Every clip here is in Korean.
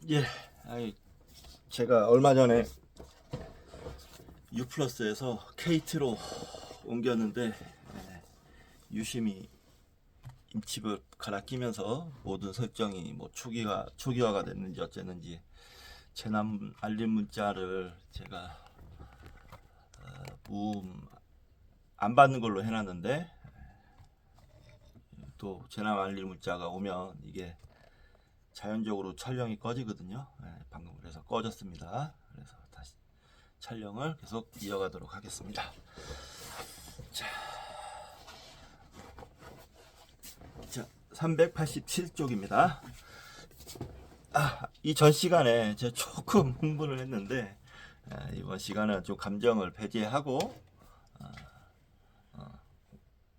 예, 제가 얼마 전에 U+에서 KT로 옮겼는데 유심히 임칩을 갈아 끼면서 모든 설정이 뭐 초기화가 됐는지 어쨌는지 재난 알림 문자를 제가 안 받는 걸로 해놨는데 또 재난 알림 문자가 오면 이게 자연적으로 촬영이 꺼지거든요. 방금 그래서 꺼졌습니다. 그래서 다시 촬영을 계속 이어가도록 하겠습니다. 자, 387쪽입니다. 이 전 시간에 제가 조금 흥분을 했는데 이번 시간은 좀 감정을 배제하고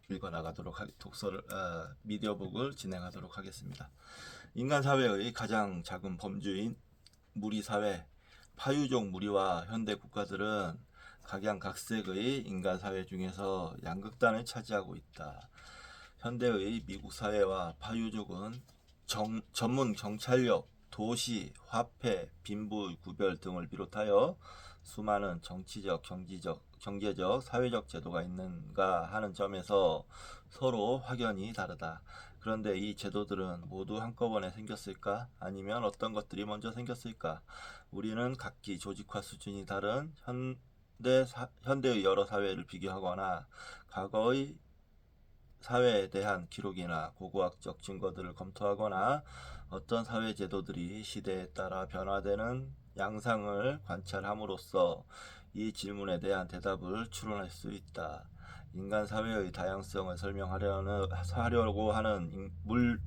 읽어 나가도록 독서를 미디어북을 진행하도록 하겠습니다. 인간 사회의 가장 작은 범주인 무리 사회, 파유적 무리와 현대 국가들은 각양각색의 인간 사회 중에서 양극단을 차지하고 있다. 현대의 미국 사회와 파유족은 전문 경찰력, 도시, 화폐, 빈부 구별 등을 비롯하여 수많은 정치적, 경제적, 사회적 제도가 있는가 하는 점에서 서로 확연히 다르다. 그런데 이 제도들은 모두 한꺼번에 생겼을까? 아니면 어떤 것들이 먼저 생겼을까? 우리는 각기 조직화 수준이 다른 현대의 여러 사회를 비교하거나 과거의 사회에 대한 기록이나 고고학적 증거들을 검토하거나 어떤 사회 제도들이 시대에 따라 변화되는 양상을 관찰함으로써 이 질문에 대한 대답을 추론할 수 있다. 인간 사회의 다양성을 설명하려고 하는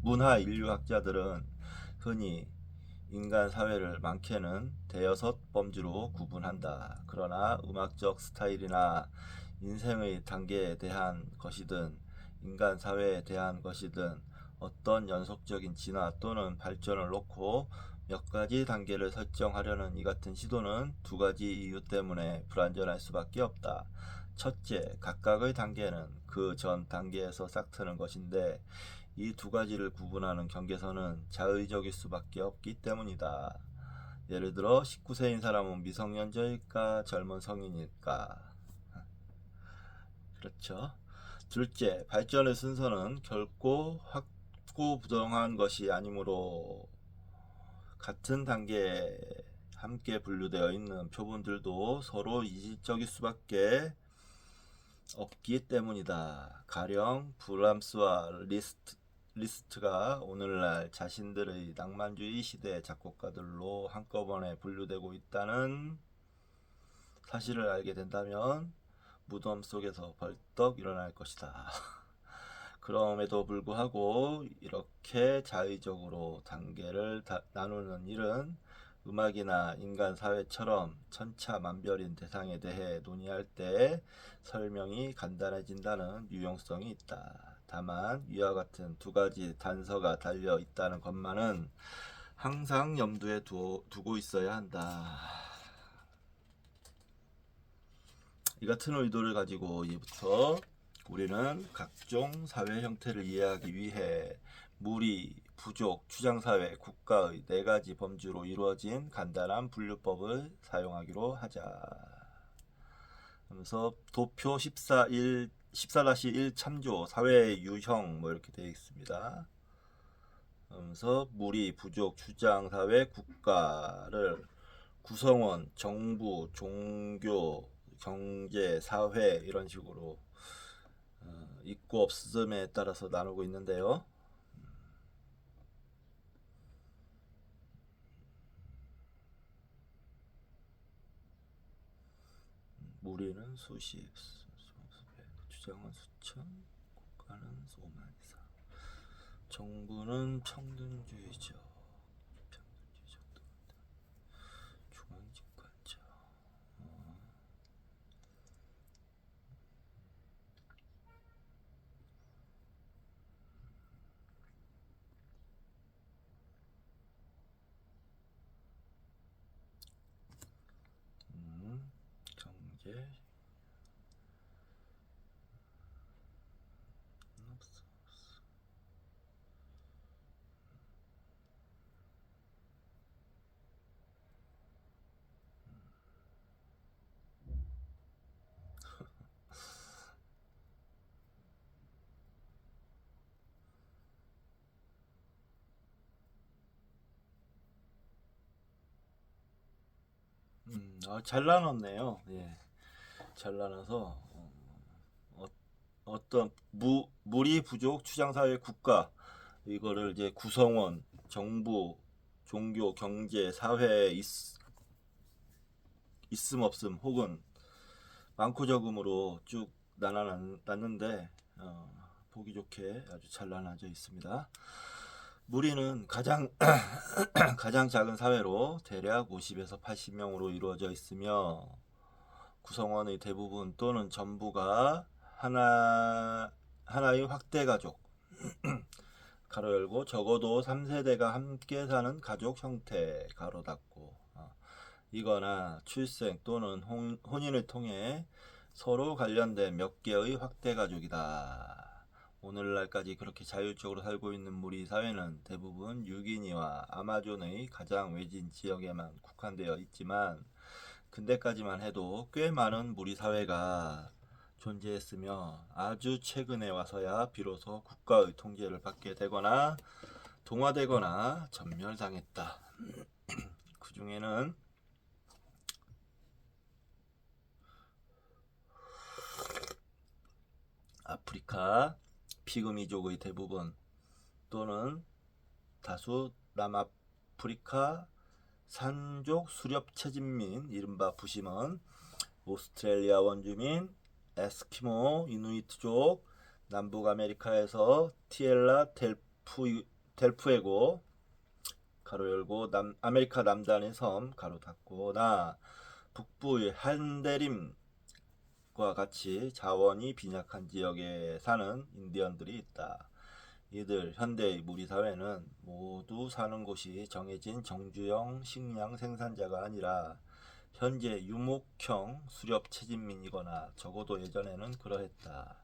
문화 인류학자들은 흔히 인간 사회를 많게는 대여섯 범주로 구분한다. 그러나 음악적 스타일이나 인생의 단계에 대한 것이든 인간 사회에 대한 것이든 어떤 연속적인 진화 또는 발전을 놓고 몇 가지 단계를 설정하려는 이 같은 시도는 두 가지 이유 때문에 불완전할 수밖에 없다. 첫째, 각각의 단계는 그 전 단계에서 싹트는 것인데 이 두 가지를 구분하는 경계선은 자의적일 수밖에 없기 때문이다. 예를 들어 19세인 사람은 미성년자일까 젊은 성인일까? 그렇죠. 둘째, 발전의 순서는 결코 확고부동한 것이 아니므로 같은 단계에 함께 분류되어 있는 표본들도 서로 이질적일 수밖에 없기 때문이다. 가령 브람스와 리스트가 오늘날 자신들의 낭만주의 시대 작곡가들로 한꺼번에 분류되고 있다는 사실을 알게 된다면 무덤 속에서 벌떡 일어날 것이다. 그럼에도 불구하고 이렇게 자의적으로 단계를 나누는 일은 음악이나 인간 사회처럼 천차만별인 대상에 대해 논의할 때 설명이 간단해진다는 유용성이 있다. 다만 위와 같은 두 가지 단서가 달려 있다는 것만은 항상 염두에 두고 있어야 한다. 이 같은 의도를 가지고 이부터 우리는 각종 사회 형태를 이해하기 위해 무리, 부족, 주장사회, 국가의 네 가지 범주로 이루어진 간단한 분류법을 사용하기로 하자. 그래서 도표 14-1 참조 사회 유형 뭐 이렇게 되어 있습니다. 그래서 무리, 부족, 주장사회, 국가를 구성원, 정부, 종교, 경제, 사회 이런 식으로 있고 없음에 따라서 나누고 있는데요. 무리는 수십, 수백, 주장은 수천, 국가는 5만 이상. 정부는 평등주의적, 중앙집권적. 경제, 잘 나눴네요. 예, 잘 나눠서 어떤 물이 부족 추장사회 국가 이거를 이제 구성원, 정부, 종교, 경제, 사회 있음 없음 혹은 많고 적음으로 쭉 나눠놨는데 보기 좋게 아주 잘 나눠져 있습니다. 무리는 가장 가장 작은 사회로 대략 50에서 80명으로 이루어져 있으며 구성원의 대부분 또는 전부가 하나의 확대 가족 가로 열고 적어도 3세대가 함께 사는 가족 형태 가로 닫고 이거나 출생 또는 혼인을 통해 서로 관련된 몇 개의 확대 가족이다. 오늘날까지 그렇게 자율적으로 살고 있는 무리 사회는 대부분 뉴기니와 아마존의 가장 외진 지역에만 국한되어 있지만 근대까지만 해도 꽤 많은 무리 사회가 존재했으며 아주 최근에 와서야 비로소 국가의 통제를 받게 되거나 동화되거나 전멸당했다. 그 중에는 아프리카 피그미족의 대부분 또는 다수 남아프리카 산족 수렵 채집민 이른바 부시먼, 오스트레일리아 원주민, 에스키모, 이누이트족, 남북 아메리카에서 티엘라 델푸에고 가로 열고 아메리카 남단의 섬 가로 닫고나 북부의 한데림과 같이 자원이 빈약한 지역에 사는 인디언들이 있다. 이들 현대의 무리 사회는 모두 사는 곳이 정해진 정주형 식량 생산자가 아니라 현재 유목형 수렵 채집민이거나 적어도 예전에는 그러했다.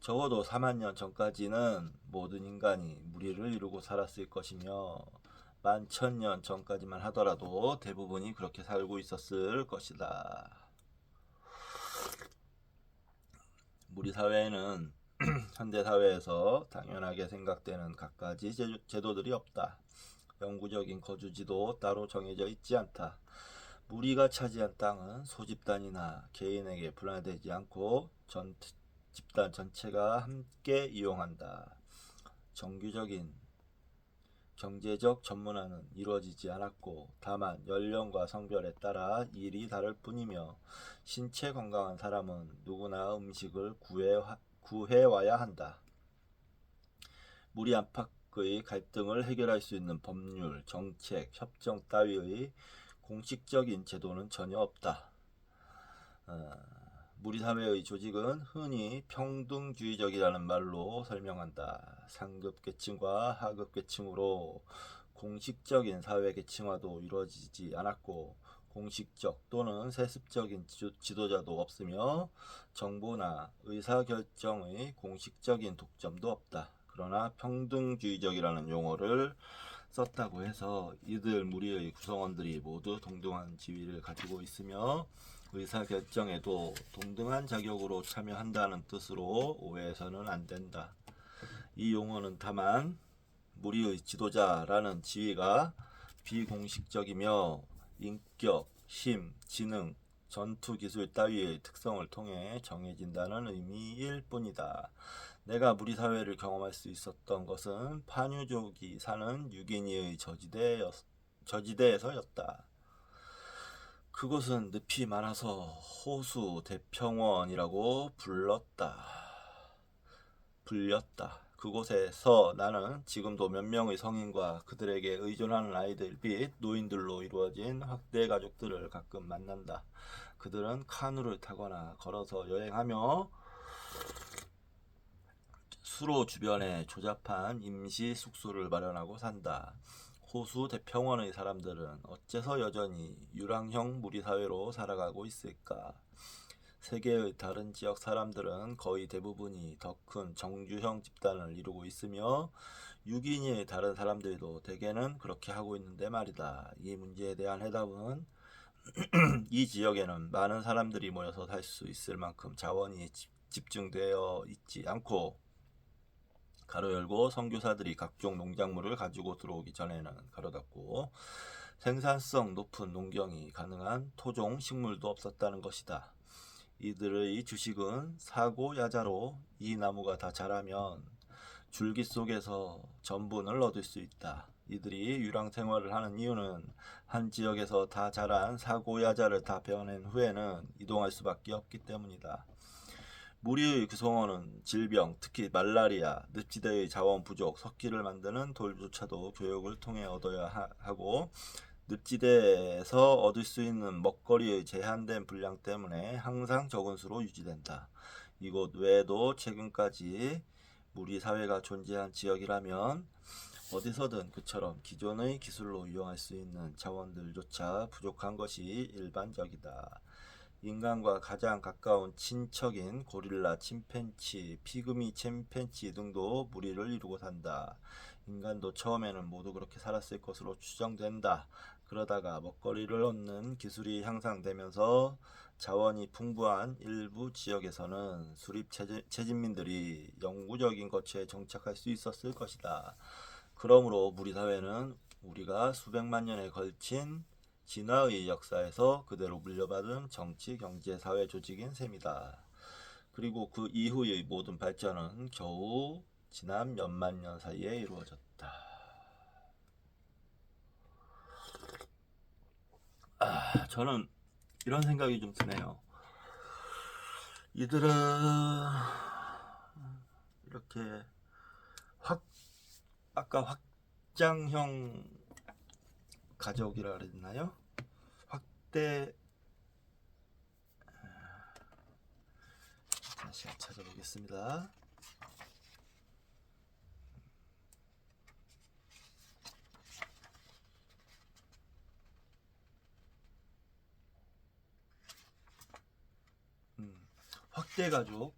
적어도 4만 년 전까지는 모든 인간이 무리를 이루고 살았을 것이며 11,000년 전까지만 하더라도 대부분이 그렇게 살고 있었을 것이다. 무리 사회에는 현대 사회에서 당연하게 생각되는 갖가지 제도들이 없다. 영구적인 거주지도 따로 정해져 있지 않다. 무리가 차지한 땅은 소집단이나 개인에게 분할되지 않고 집단 전체가 함께 이용한다. 정규적인 경제적 전문화는 이루어지지 않았고 다만 연령과 성별에 따라 일이 다를 뿐이며 신체 건강한 사람은 누구나 음식을 구해와야 한다. 무리 안팎의 갈등을 해결할 수 있는 법률, 정책, 협정 따위의 공식적인 제도는 전혀 없다. 무리 사회의 조직은 흔히 평등주의적이라는 말로 설명한다. 상급 계층과 하급 계층으로 공식적인 사회 계층화도 이루어지지 않았고 공식적 또는 세습적인 지도자도 없으며 정부나 의사결정의 공식적인 독점도 없다. 그러나 평등주의적이라는 용어를 썼다고 해서 이들 무리의 구성원들이 모두 동등한 지위를 가지고 있으며 의사결정에도 동등한 자격으로 참여한다는 뜻으로 오해해서는 안 된다. 이 용어는 다만 무리의 지도자라는 지위가 비공식적이며 인격, 힘, 지능, 전투 기술 따위의 특성을 통해 정해진다는 의미일 뿐이다. 내가 무리 사회를 경험할 수 있었던 것은 파뉴족이 사는 뉴기니의 저지대에서였다. 그곳은 늪이 많아서 호수 대평원이라고 불렸다. 그곳에서 나는 지금도 몇 명의 성인과 그들에게 의존하는 아이들 및 노인들로 이루어진 확대 가족들을 가끔 만난다. 그들은 카누를 타거나 걸어서 여행하며 수로 주변에 조잡한 임시 숙소를 마련하고 산다. 호수 대평원의 사람들은 어째서 여전히 유랑형 무리사회로 살아가고 있을까? 세계의 다른 지역 사람들은 거의 대부분이 더 큰 정주형 집단을 이루고 있으며 유기니의 다른 사람들도 대개는 그렇게 하고 있는데 말이다. 이 문제에 대한 해답은 이 지역에는 많은 사람들이 모여서 살 수 있을 만큼 자원이 집중되어 있지 않고 가로 열고 선교사들이 각종 농작물을 가지고 들어오기 전에는 가로 닫고 생산성 높은 농경이 가능한 토종 식물도 없었다는 것이다. 이들의 주식은 사고 야자로 이 나무가 다 자라면 줄기 속에서 전분을 얻을 수 있다. 이들이 유랑 생활을 하는 이유는 한 지역에서 다 자란 사고 야자를 다 베어낸 후에는 이동할 수밖에 없기 때문이다. 무리의 구성원은 질병, 특히 말라리아, 늪지대의 자원 부족, 석기를 만드는 돌조차도 교육을 통해 얻어야 하고, 늪지대에서 얻을 수 있는 먹거리의 제한된 분량 때문에 항상 적은 수로 유지된다. 이곳 외에도 최근까지 무리 사회가 존재한 지역이라면 어디서든 그처럼 기존의 기술로 이용할 수 있는 자원들조차 부족한 것이 일반적이다. 인간과 가장 가까운 친척인 고릴라, 침팬치, 피그미 침팬치 등도 무리를 이루고 산다. 인간도 처음에는 모두 그렇게 살았을 것으로 추정된다. 그러다가 먹거리를 얻는 기술이 향상되면서 자원이 풍부한 일부 지역에서는 수립 채집민들이 영구적인 거처에 정착할 수 있었을 것이다. 그러므로 무리 사회는 우리가 수백만 년에 걸친 진화의 역사에서 그대로 물려받은 정치, 경제, 사회 조직인 셈이다. 그리고 그 이후의 모든 발전은 겨우 지난 몇만 년 사이에 이루어졌다. 저는 이런 생각이 좀 드네요. 이들은 이렇게 아까 확장형 가족이라 그랬나요? 확대 다시 찾아보겠습니다. 확대 가족,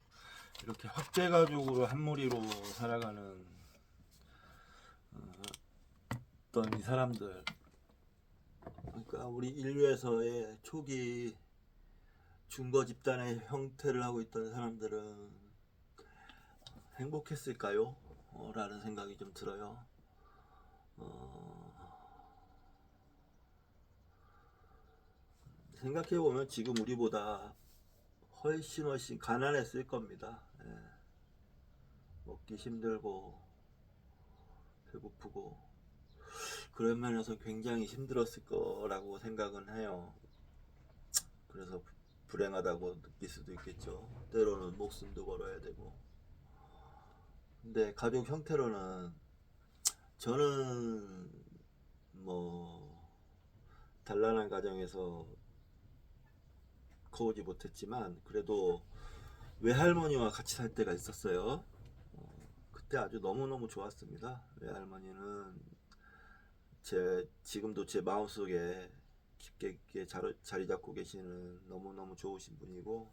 이렇게 확대 가족으로 한 무리로 살아가는 어떤 이 사람들, 그러니까 우리 인류에서의 초기 중거 집단의 형태를 하고 있던 사람들은 행복했을까요? 라는 생각이 좀 들어요. 생각해보면 지금 우리보다 훨씬 가난했을 겁니다. 예. 먹기 힘들고 배고프고 그런 면에서 굉장히 힘들었을 거라고 생각은 해요. 그래서 불행하다고 느낄 수도 있겠죠. 때로는 목숨도 걸어야 되고. 근데 가족 형태로는 저는 뭐 단란한 가정에서 커오지 못했지만 그래도 외할머니와 같이 살 때가 있었어요. 그때 아주 너무너무 좋았습니다. 외할머니는 지금도 제 마음속에 깊게 자리 잡고 계시는 너무너무 좋으신 분이고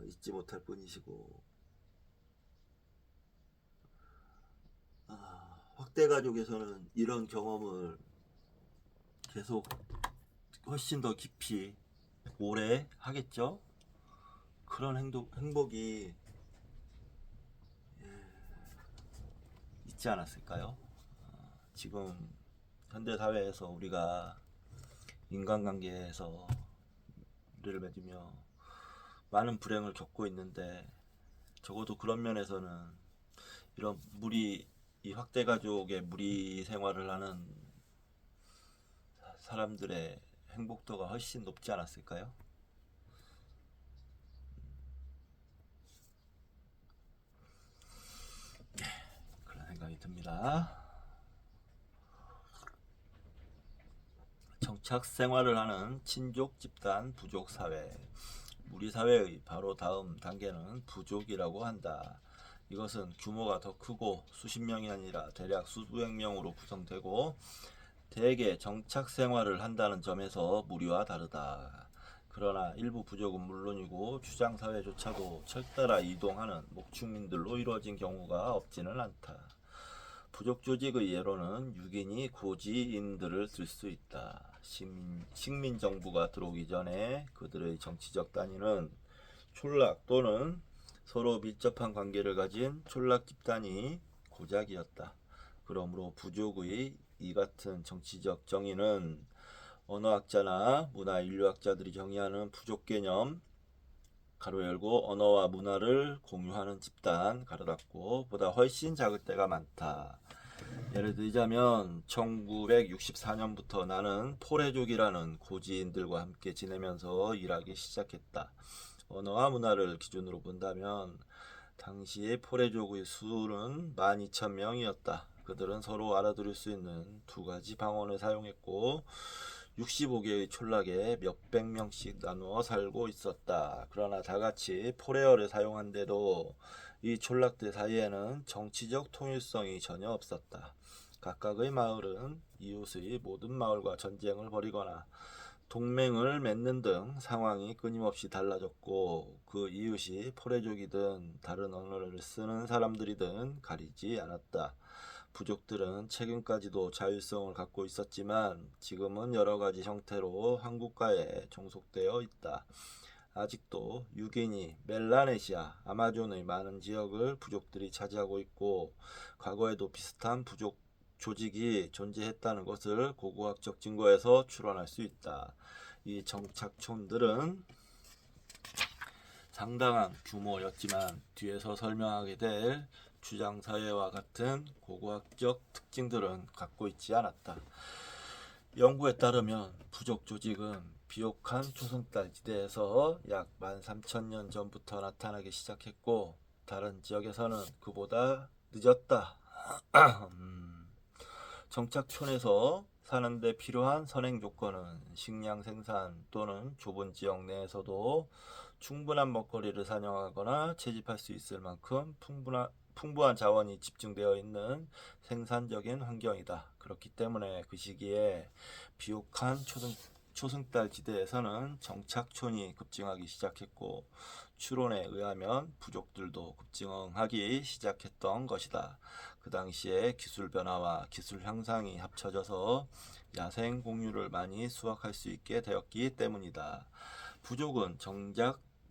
잊지 못할 분이시고, 확대 가족에서는 이런 경험을 계속 훨씬 더 깊이 오래 하겠죠. 그런 행복이 있지 않았을까요? 지금 현대 사회에서 우리가 인간관계에서 우리를 맺으며 많은 불행을 겪고 있는데, 적어도 그런 면에서는 이런 이 확대 가족의 무리 생활을 하는 사람들의 행복도가 훨씬 높지 않았을까요? 그런 생각이 듭니다. 정착 생활을 하는 친족 집단 부족 사회, 무리 사회의 바로 다음 단계는 부족이라고 한다. 이것은 규모가 더 크고 수십 명이 아니라 대략 수백 명으로 구성되고 대개 정착 생활을 한다는 점에서 무리와 다르다. 그러나 일부 부족은 물론이고 추장 사회조차도 철따라 이동하는 목축민들로 이루어진 경우가 없지는 않다. 부족 조직의 예로는 유기니 고지인들을 들 수 있다. 식민 정부가 들어오기 전에 그들의 정치적 단위는 촌락 또는 서로 밀접한 관계를 가진 촌락 집단이 고작이었다. 그러므로 부족의 이 같은 정치적 정의는 언어학자나 문화인류학자들이 정의하는 부족 개념 가로 열고 언어와 문화를 공유하는 집단 가로 닫고 보다 훨씬 작을 때가 많다. 예를 들자면 1964년부터 나는 포레족이라는 고지인들과 함께 지내면서 일하기 시작했다. 언어와 문화를 기준으로 본다면 당시의 포레족의 수는 12,000명이었다. 그들은 서로 알아들을 수 있는 두 가지 방언을 사용했고 65개의 촌락에 몇백 명씩 나누어 살고 있었다. 그러나 다같이 포레어를 사용한데도 이 촌락들 사이에는 정치적 통일성이 전혀 없었다. 각각의 마을은 이웃의 모든 마을과 전쟁을 벌이거나 동맹을 맺는 등 상황이 끊임없이 달라졌고 그 이웃이 포레족이든 다른 언어를 쓰는 사람들이든 가리지 않았다. 부족들은 최근까지도 자율성을 갖고 있었지만 지금은 여러 가지 형태로 한 국가에 종속되어 있다. 아직도 유기니, 멜라네시아, 아마존의 많은 지역을 부족들이 차지하고 있고 과거에도 비슷한 부족 조직이 존재했다는 것을 고고학적 증거에서 추론할 수 있다. 이 정착촌들은 상당한 규모였지만 뒤에서 설명하게 될 주장사회와 같은 고고학적 특징들은 갖고 있지 않았다. 연구에 따르면 부족 조직은 비옥한 초승달 지대에서 약 13,000년 전부터 나타나기 시작했고 다른 지역에서는 그보다 늦었다. 정착촌에서 사는데 필요한 선행 조건은 식량 생산 또는 좁은 지역 내에서도 충분한 먹거리를 사냥하거나 채집할 수 있을 만큼 풍부한 자원이 집중되어 있는 생산적인 환경이다. 그렇기 때문에 그 시기에 비옥한 초승달 지대에서는 정착촌이 급증하기 시작했고 추론에 의하면 부족들도 급증하기 시작했던 것이다. 그 당시에 기술 변화와 기술 향상이 합쳐져서 야생 공유를 많이 수확할 수 있게 되었기 때문이다. 부족은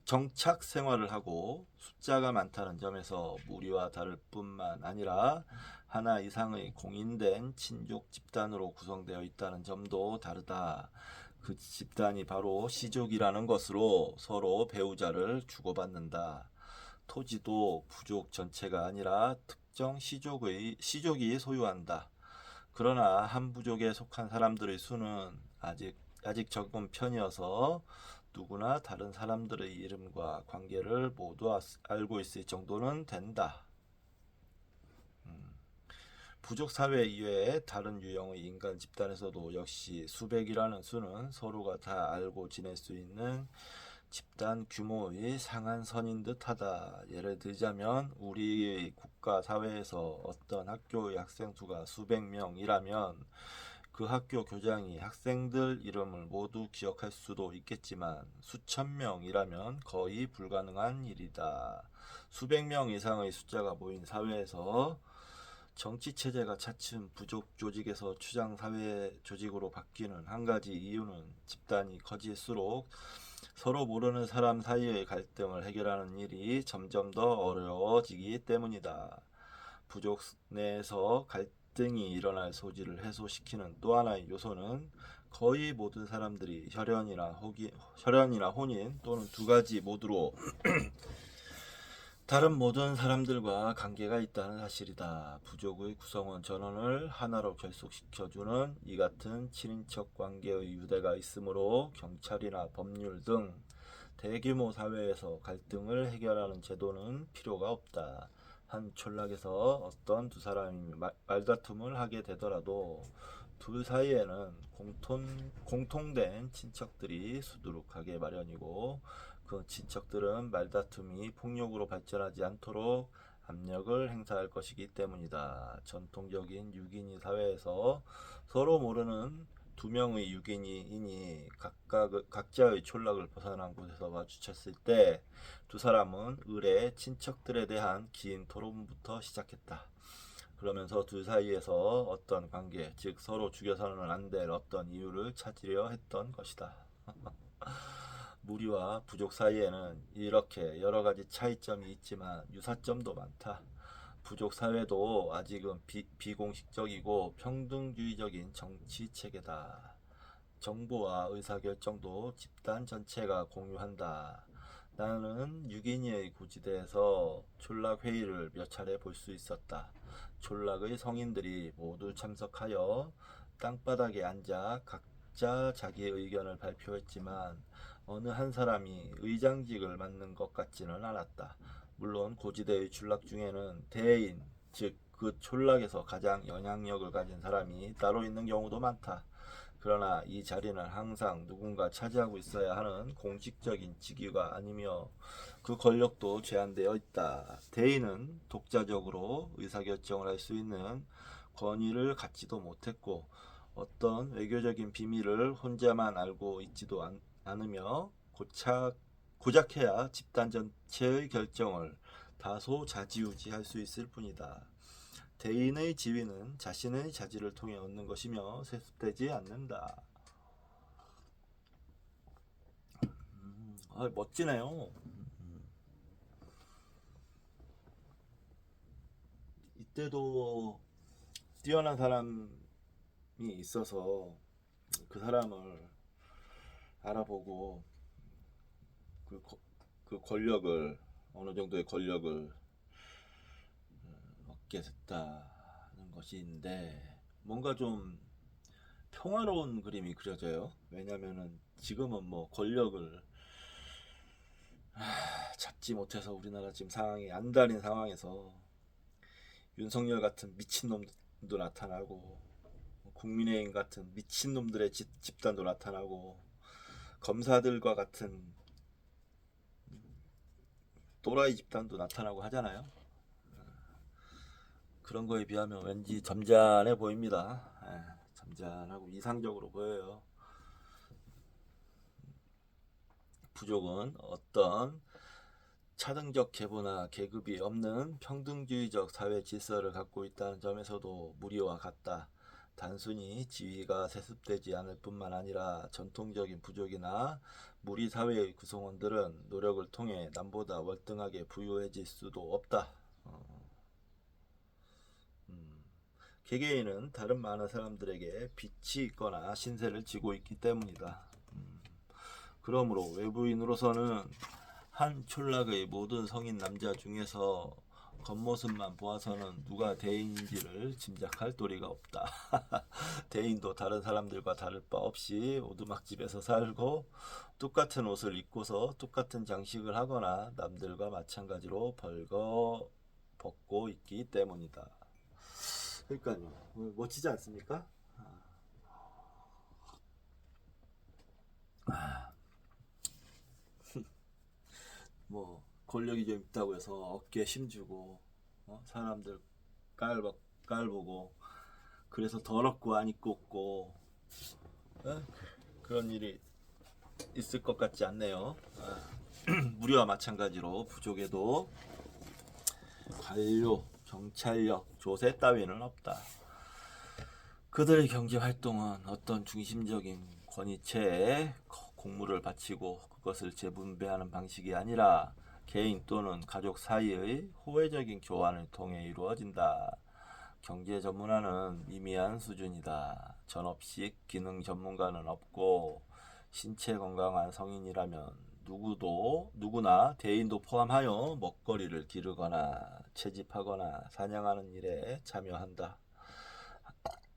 정착 생활을 하고 숫자가 많다는 점에서 무리와 다를 뿐만 아니라 하나 이상의 공인된 친족 집단으로 구성되어 있다는 점도 다르다. 그 집단이 바로 시족이라는 것으로 서로 배우자를 주고받는다. 토지도 부족 전체가 아니라 특정 시족이 소유한다. 그러나 한 부족에 속한 사람들의 수는 아직 적은 편이어서 누구나 다른 사람들의 이름과 관계를 모두 알고 있을 정도는 된다. 부족 사회 이외에 다른 유형의 인간 집단에서도 역시 수백이라는 수는 서로가 다 알고 지낼 수 있는 집단 규모의 상한선인 듯하다. 예를 들자면 우리 국가 사회에서 어떤 학교의 학생 수가 수백 명이라면 그 학교 교장이 학생들 이름을 모두 기억할 수도 있겠지만 수천 명이라면 거의 불가능한 일이다. 수백 명 이상의 숫자가 모인 사회에서 정치체제가 차츰 부족 조직에서 추장사회 조직으로 바뀌는 한 가지 이유는 집단이 커질수록 서로 모르는 사람 사이의 갈등을 해결하는 일이 점점 더 어려워지기 때문이다. 부족 내에서 갈등이 일어날 소지를 해소시키는 또 하나의 요소는 거의 모든 사람들이 혈연이나 혼인 또는 두 가지 모두로 다른 모든 사람들과 관계가 있다는 사실이다. 부족의 구성원 전원을 하나로 결속시켜주는 이 같은 친인척 관계의 유대가 있으므로 경찰이나 법률 등 대규모 사회에서 갈등을 해결하는 제도는 필요가 없다. 한 촌락에서 어떤 두 사람이 말다툼을 하게 되더라도 둘 사이에는 공통된 친척들이 수두룩하게 마련이고 그 친척들은 말다툼이 폭력으로 발전하지 않도록 압력을 행사할 것이기 때문이다. 전통적인 유기니 사회에서 서로 모르는 두 명의 유기니인이 각자의 촌락을 벗어난 곳에서 마주쳤을 때 두 사람은 을의 친척들에 대한 긴 토론부터 시작했다. 그러면서 둘 사이에서 어떤 관계, 즉 서로 죽여서는 안 될 어떤 이유를 찾으려 했던 것이다. 무리와 부족 사이에는 이렇게 여러 가지 차이점이 있지만 유사점도 많다. 부족 사회도 아직은 비공식적이고 평등주의적인 정치 체계다. 정보와 의사결정도 집단 전체가 공유한다. 나는 6인의 구지대에서 촌락회의를 몇 차례 볼 수 있었다. 촌락의 성인들이 모두 참석하여 땅바닥에 앉아 각자 자기의 의견을 발표했지만 어느 한 사람이 의장직을 맡는 것 같지는 않았다. 물론 고지대의 촌락 중에는 대인, 즉 그 촌락에서 가장 영향력을 가진 사람이 따로 있는 경우도 많다. 그러나 이 자리는 항상 누군가 차지하고 있어야 하는 공식적인 직위가 아니며 그 권력도 제한되어 있다. 대인은 독자적으로 의사결정을 할 수 있는 권위를 갖지도 못했고 어떤 외교적인 비밀을 혼자만 알고 있지도 않으며 고작해야 집단 전체의 결정을 다소 좌지우지할 수 있을 뿐이다. 대인의 지위는 자신의 자질을 통해 얻는 것이며 세습되지 않는다. 멋지네요. 이때도 뛰어난 사람이 있어서 그 사람을 알아보고 그, 그 권력을 어느 정도의 권력을 얻게 됐다는 것인데 뭔가 좀 평화로운 그림이 그려져요. 왜냐면은 지금은 뭐 권력을 잡지 못해서 우리나라 지금 상황이 안달인 상황에서 윤석열 같은 미친놈도 나타나고 국민의힘 같은 미친놈들의 집단도 나타나고 검사들과 같은 또라이 집단도 나타나고 하잖아요. 그런 거에 비하면 왠지 점잖해 보입니다. 점잖하고 이상적으로 보여요. 부족은 어떤 차등적 계보나 계급이 없는 평등주의적 사회 질서를 갖고 있다는 점에서도 무리와 같다. 단순히 지위가 세습되지 않을 뿐만 아니라 전통적인 부족이나 무리 사회의 구성원들은 노력을 통해 남보다 월등하게 부유해질 수도 없다. 개개인은 다른 많은 사람들에게 빚이 있거나 신세를 지고 있기 때문이다. 그러므로 외부인으로서는 한 촌락의 모든 성인 남자 중에서 겉모습만 보아서는 누가 대인인지를 짐작할 도리가 없다. 대인도 다른 사람들과 다를 바 없이 오두막집에서 살고 똑같은 옷을 입고서 똑같은 장식을 하거나 남들과 마찬가지로 벌거 벗고 있기 때문이다. 그러니까요. 멋지지 않습니까? 뭐 권력이 좀 있다고 해서 어깨에 힘주고 사람들 깔보고 그래서 더럽고 안 입고 없고 그런 일이 있을 것 같지 않네요. 무리와 마찬가지로 부족에도 관료, 경찰력, 조세 따위는 없다. 그들의 경제 활동은 어떤 중심적인 권위체에 공물을 바치고 그것을 재분배하는 방식이 아니라 개인 또는 가족 사이의 호혜적인 교환을 통해 이루어진다. 경제 전문화는 미미한 수준이다. 전업식 기능 전문가는 없고 신체 건강한 성인이라면 누구나 대인도 포함하여 먹거리를 기르거나 채집하거나 사냥하는 일에 참여한다.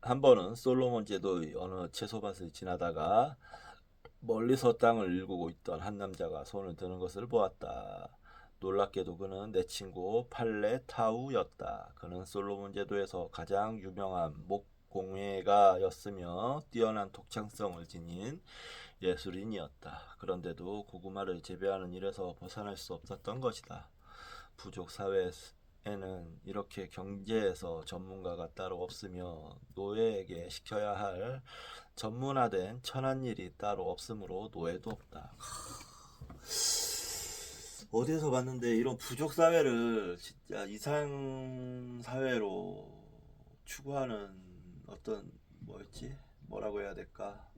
한 번은 솔로몬 제도의 어느 채소밭을 지나다가 멀리서 땅을 일구고 있던 한 남자가 손을 드는 것을 보았다. 놀랍게도 그는 내 친구 팔레 타우였다. 그는 솔로몬 제도에서 가장 유명한 목공예가였으며 뛰어난 독창성을 지닌 예술인이었다. 그런데도 고구마를 재배하는 일에서 벗어날 수 없었던 것이다. 부족 사회에는 이렇게 경제에서 전문가가 따로 없으며 노예에게 시켜야 할 전문화된 천한 일이 따로 없으므로 노예도 없다. 어디에서 봤는데 이런 부족 사회를 진짜 이상 사회로 추구하는 어떤 뭐라고 해야 될까?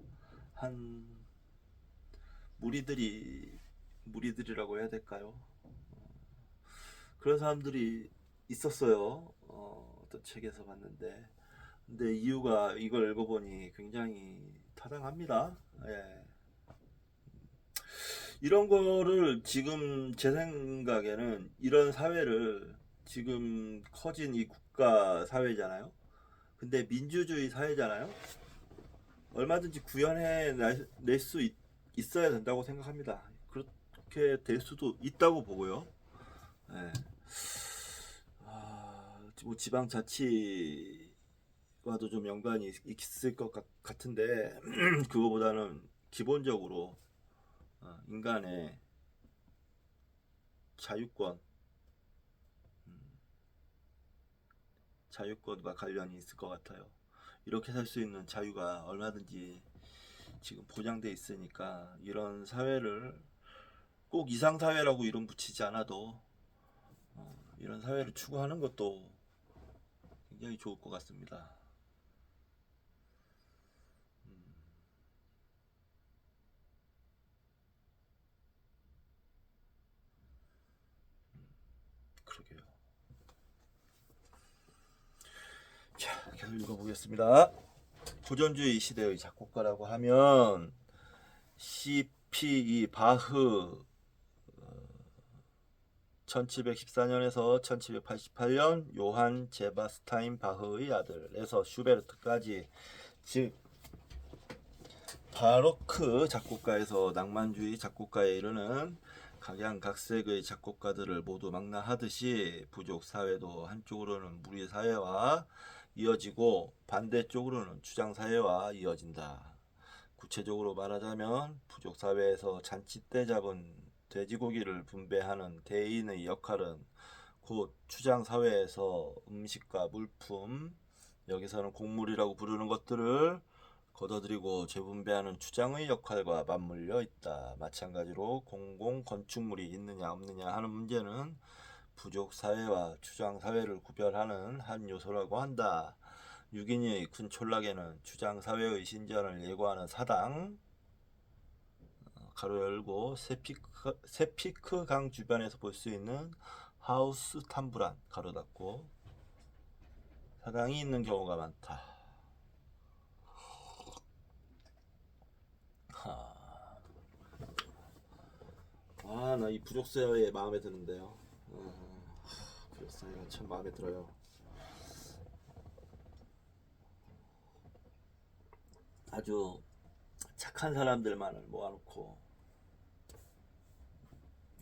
한 무리들이라고 해야 될까요? 그런 사람들이 있었어요. 어떤 책에서 봤는데, 근데 이유가 이걸 읽어보니 굉장히 타당합니다. 예. 이런 거를 지금 제 생각에는 이런 사회를 지금 커진 이 국가 사회잖아요. 근데 민주주의 사회잖아요. 얼마든지 구현해 낼 수 있어야 된다고 생각합니다. 그렇게 될 수도 있다고 보고요. 예. 뭐 지방자치와도 좀 연관이 있을 것 같은데 그거보다는 기본적으로 인간의 자유권, 자유권과 관련이 있을 것 같아요. 이렇게 살 수 있는 자유가 얼마든지 지금 보장돼 있으니까 이런 사회를 꼭 이상사회라고 이름 붙이지 않아도 이런 사회를 추구하는 것도 굉장히 좋을 것 같습니다. 그러게요. 자, 계속 읽어보겠습니다. 고전주의 시대의 작곡가라고 하면 C.P.E. 바흐 1714년에서 1788년 요한 제바스타인 바흐의 아들에서 슈베르트까지, 즉 바로크 작곡가에서 낭만주의 작곡가에 이르는 각양각색의 작곡가들을 모두 망라하듯이 부족 사회도 한쪽으로는 무리 사회와 이어지고 반대쪽으로는 주장 사회와 이어진다. 구체적으로 말하자면 부족 사회에서 잔치 때 잡은 돼지고기를 분배하는 대인의 역할은 곧 추장 사회에서 음식과 물품, 여기서는 곡물이라고 부르는 것들을 걷어들이고 재분배하는 추장의 역할과 맞물려 있다. 마찬가지로 공공 건축물이 있느냐 없느냐 하는 문제는 부족 사회와 추장 사회를 구별하는 한 요소라고 한다. 6인의 군촌락에는 추장 사회의 신전을 예고하는 사당 가로 열고 세피크 강 주변에서 볼 수 있는 하우스 탐브란 가로 닫고 사당이 있는 경우가 많다. 나 이 부족 사회 마음에 드는데요. 부족 사회가 참 마음에 들어요. 아주 착한 사람들만을 모아놓고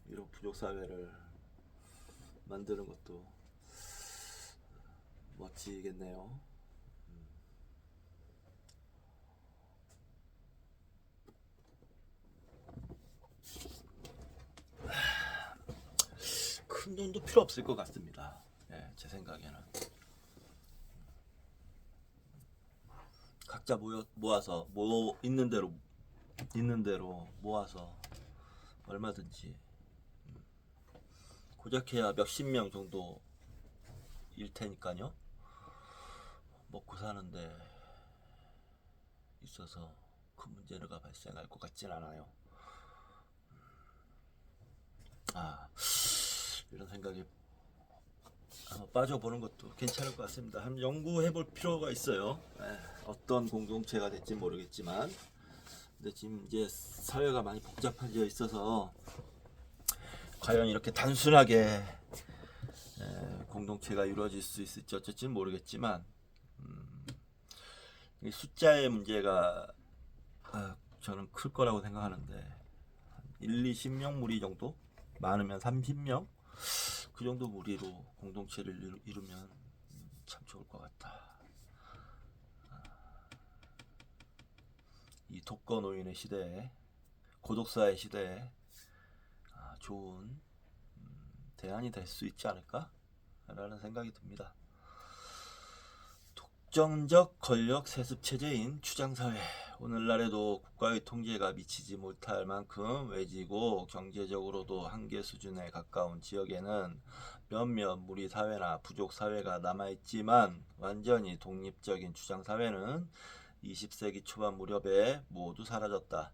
이런 부족 사회를 만드는 것도 멋지겠네요. 큰 돈도 필요 없을 것 같습니다. 예, 제 생각에는 각자 모아서 있는 대로 모아서 얼마든지 고작해야 몇십 명 정도 일 테니까요. 먹고 사는데 있어서 큰 문제가 발생할 것 같진 않아요. 이런 생각이 빠져보는 것도 괜찮을 것 같습니다. 한번 연구해볼 필요가 있어요. 어떤 공동체가 될지 모르겠지만, 근데 지금 이제 사회가 많이 복잡해져 있어서 과연 이렇게 단순하게 공동체가 이루어질 수 있을지 어쩔지 모르겠지만, 이 숫자의 문제가 저는 클 거라고 생각하는데 1, 20명 무리 정도? 많으면 30명? 그 정도 무리로 공동체를 이루면 참 좋을 것 같다. 이 독거노인의 시대에, 고독사의 시대에 좋은 대안이 될 수 있지 않을까? 라는 생각이 듭니다. 독점적 권력 세습 체제인 추장사회, 오늘날에도 국가의 통제가 미치지 못할 만큼 외지고 경제적으로도 한계 수준에 가까운 지역에는 몇몇 무리 사회나 부족 사회가 남아있지만 완전히 독립적인 추장 사회는 20세기 초반 무렵에 모두 사라졌다.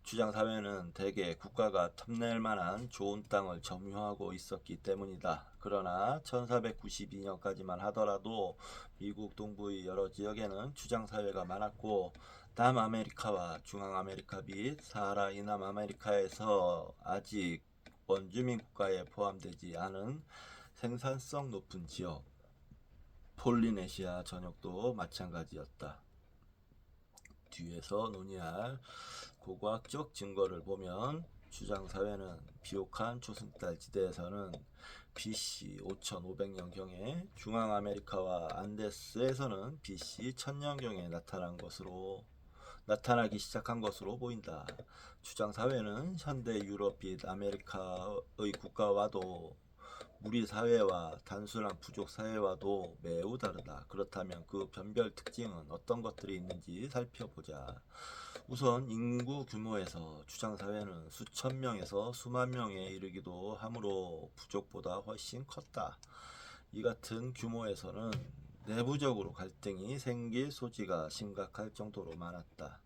주장사회는 대개 국가가 탐낼 만한 좋은 땅을 점유하고 있었기 때문이다. 그러나 1492년까지만 하더라도 미국 동부의 여러 지역에는 주장사회가 많았고 남아메리카와 중앙아메리카 및 사하라 이남 아메리카에서 아직 원주민 국가에 포함되지 않은 생산성 높은 지역, 폴리네시아 전역도 마찬가지였다. 뒤에서 논의할 고고학적 증거를 보면 주장사회는 비옥한 초승달 지대에서는 BC 5500년경에 중앙아메리카와 안데스에서는 BC 1000년경에 나타나기 시작한 것으로 보인다. 주장사회는 현대 유럽 및 아메리카의 국가와도 무리사회와 단순한 부족사회와도 매우 다르다. 그렇다면 그 변별 특징은 어떤 것들이 있는지 살펴보자. 우선 인구 규모에서 주장사회는 수천 명에서 수만 명에 이르기도 하므로 부족보다 훨씬 컸다. 이 같은 규모에서는 내부적으로 갈등이 생길 소지가 심각할 정도로 많았다.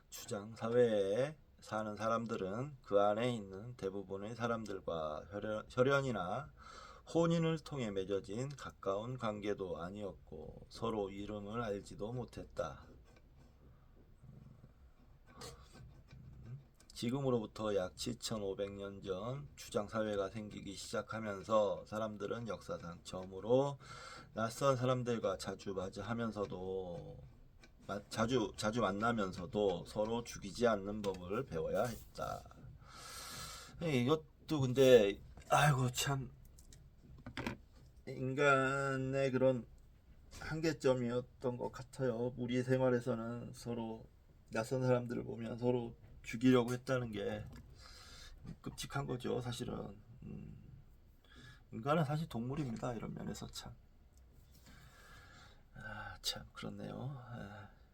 주장사회에 사는 사람들은 그 안에 있는 대부분의 사람들과 혈연이나 혼인을 통해 맺어진 가까운 관계도 아니었고 서로 이름을 알지도 못했다. 지금으로부터 약 7500년 전 주장사회가 생기기 시작하면서 사람들은 역사상 처음으로 낯선 사람들과 자주 만나면서도 서로 죽이지 않는 법을 배워야 했다. 이것도 근데 아이고 참 인간의 그런 한계점이었던 것 같아요. 우리 생활에서는 서로 낯선 사람들을 보면 서로 죽이려고 했다는 게 끔찍한 거죠. 사실은 인간은 사실 동물입니다. 이런 면에서 참 그렇네요.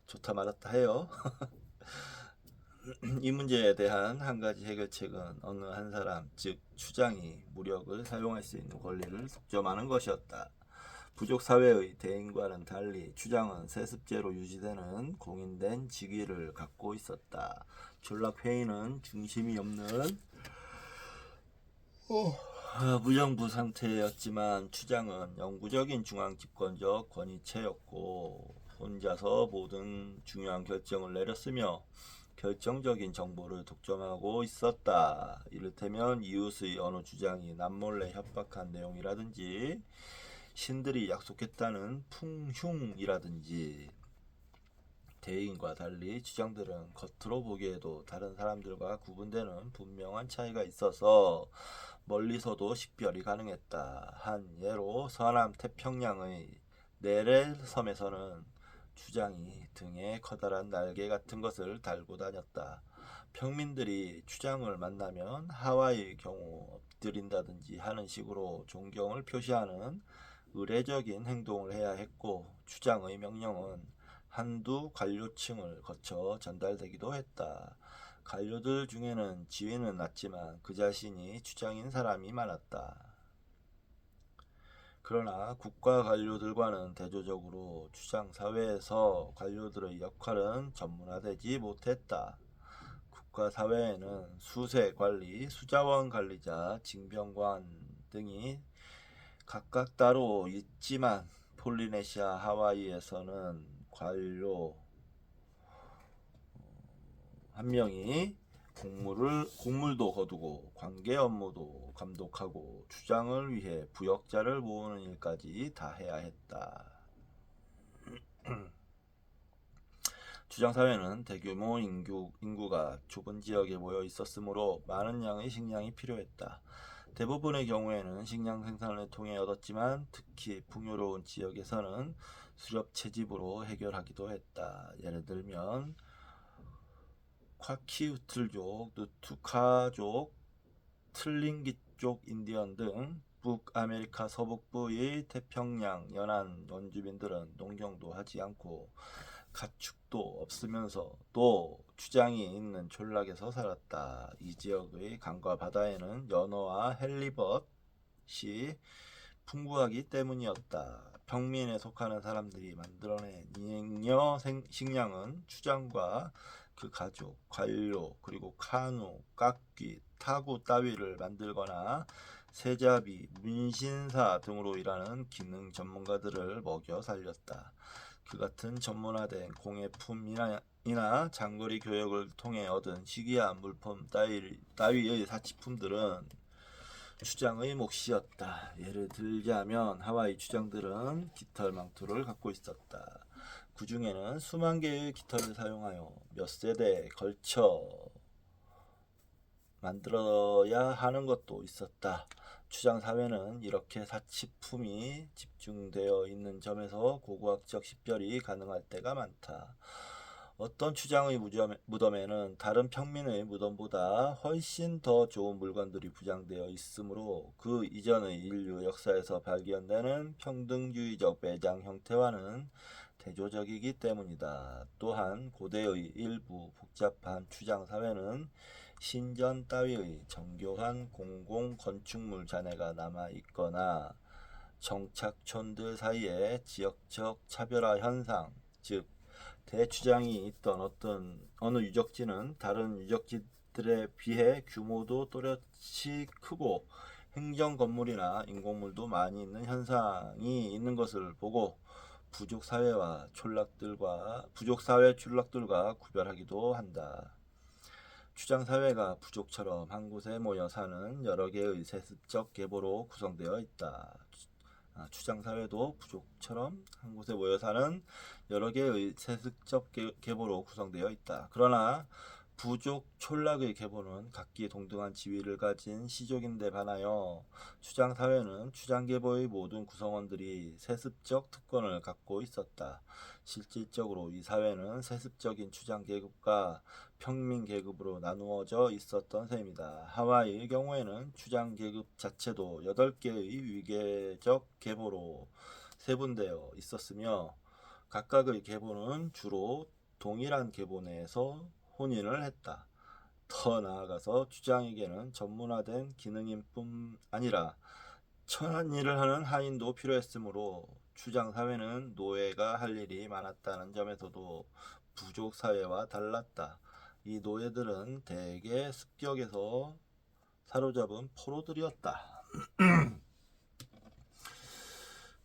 좋다 말았다 해요. 이 문제에 대한 한 가지 해결책은 어느 한 사람, 즉 추장이 무력을 사용할 수 있는 권리를 독점하는 것이었다. 부족 사회의 대인과는 달리 추장은 세습제로 유지되는 공인된 직위를 갖고 있었다. 전락회의는 중심이 없는 무정부 상태였지만 추장은 영구적인 중앙집권적 권위체였고 혼자서 모든 중요한 결정을 내렸으며 결정적인 정보를 독점하고 있었다. 이를테면 이웃의 어느 주장이 남몰래 협박한 내용이라든지 신들이 약속했다는 풍흉이라든지. 대인과 달리 주장들은 겉으로 보기에도 다른 사람들과 구분되는 분명한 차이가 있어서 멀리서도 식별이 가능했다. 한 예로 서남 태평양의 네렐 섬에서는 추장이 등에 커다란 날개 같은 것을 달고 다녔다. 평민들이 추장을 만나면 하와이의 경우 엎드린다든지 하는 식으로 존경을 표시하는 의례적인 행동을 해야 했고 추장의 명령은 한두 관료층을 거쳐 전달되기도 했다. 관료들 중에는 지위는 낮지만 그 자신이 추장인 사람이 많았다. 그러나 국가 관료들과는 대조적으로 추장 사회에서 관료들의 역할은 전문화되지 못했다. 국가 사회에는 수세 관리, 수자원 관리자, 징병관 등이 각각 따로 있지만 폴리네시아 하와이에서는 관료 한 명이 공물도 거두고 관계 업무도 감독하고 주장을 위해 부역자를 모으는 일까지 다 해야 했다. 주장사회는 대규모 인구가 좁은 지역에 모여 있었으므로 많은 양의 식량이 필요했다. 대부분의 경우에는 식량 생산을 통해 얻었지만 특히 풍요로운 지역에서는 수렵 채집으로 해결하기도 했다. 예를 들면 콰키우틀족, 누투카족, 틀링기족 인디언 등 북아메리카 서북부의 태평양 연안 원주민들은 농경도 하지 않고 가축도 없으면서 또 주장이 있는 촌락에서 살았다. 이 지역의 강과 바다에는 연어와 헬리벗이 풍부하기 때문이었다. 평민에 속하는 사람들이 만들어낸 잉여 식량은 추장과 그 가죽, 관료, 그리고 카누, 깎귀, 타구 따위를 만들거나 세자비, 문신사 등으로 일하는 기능 전문가들을 먹여 살렸다. 그 같은 전문화된 공예품이나 장거리 교역을 통해 얻은 희귀한 물품 따위의 사치품들은 추장의 몫이었다. 예를 들자면 하와이 추장들은 깃털 망토를 갖고 있었다. 그 중에는 수만 개의 깃털을 사용하여 몇 세대에 걸쳐 만들어야 하는 것도 있었다. 추장 사회는 이렇게 사치품이 집중되어 있는 점에서 고고학적 식별이 가능할 때가 많다. 어떤 추장의 무덤에는 다른 평민의 무덤보다 훨씬 더 좋은 물건들이 부장되어 있으므로 그 이전의 인류 역사에서 발견되는 평등주의적 매장 형태와는 대조적이기 때문이다. 또한 고대의 일부 복잡한 추장 사회는 신전 따위의 정교한 공공 건축물 잔해가 남아 있거나 정착촌들 사이에 지역적 차별화 현상, 즉 대추장이 있던 어느 유적지는 다른 유적지들에 비해 규모도 또렷이 크고 행정 건물이나 인공물도 많이 있는 현상이 있는 것을 보고 부족 사회 촌락들과 구별하기도 한다. 추장 사회가 부족처럼 한 곳에 모여 사는 여러 개의 세습적 계보로 구성되어 있다. 추장 사회도 부족처럼 한 곳에 모여 사는 여러 개의 세습적 계보로 구성되어 있다. 그러나 부족 촌락의 계보는 각기 동등한 지위를 가진 시족인데 반하여 추장 사회는 추장 계보의 모든 구성원들이 세습적 특권을 갖고 있었다. 실질적으로 이 사회는 세습적인 추장 계급과 평민 계급으로 나누어져 있었던 셈이다. 하와이의 경우에는 추장 계급 자체도 8개의 위계적 계보로 세분되어 있었으며 각각의 계보는 주로 동일한 계보 내에서 혼인을 했다. 더 나아가서 추장에게는 전문화된 기능인뿐 아니라 천한 일을 하는 하인도 필요했으므로 추장 사회는 노예가 할 일이 많았다는 점에서도 부족 사회와 달랐다. 이 노예들은 대개 습격에서 사로잡은 포로들이었다.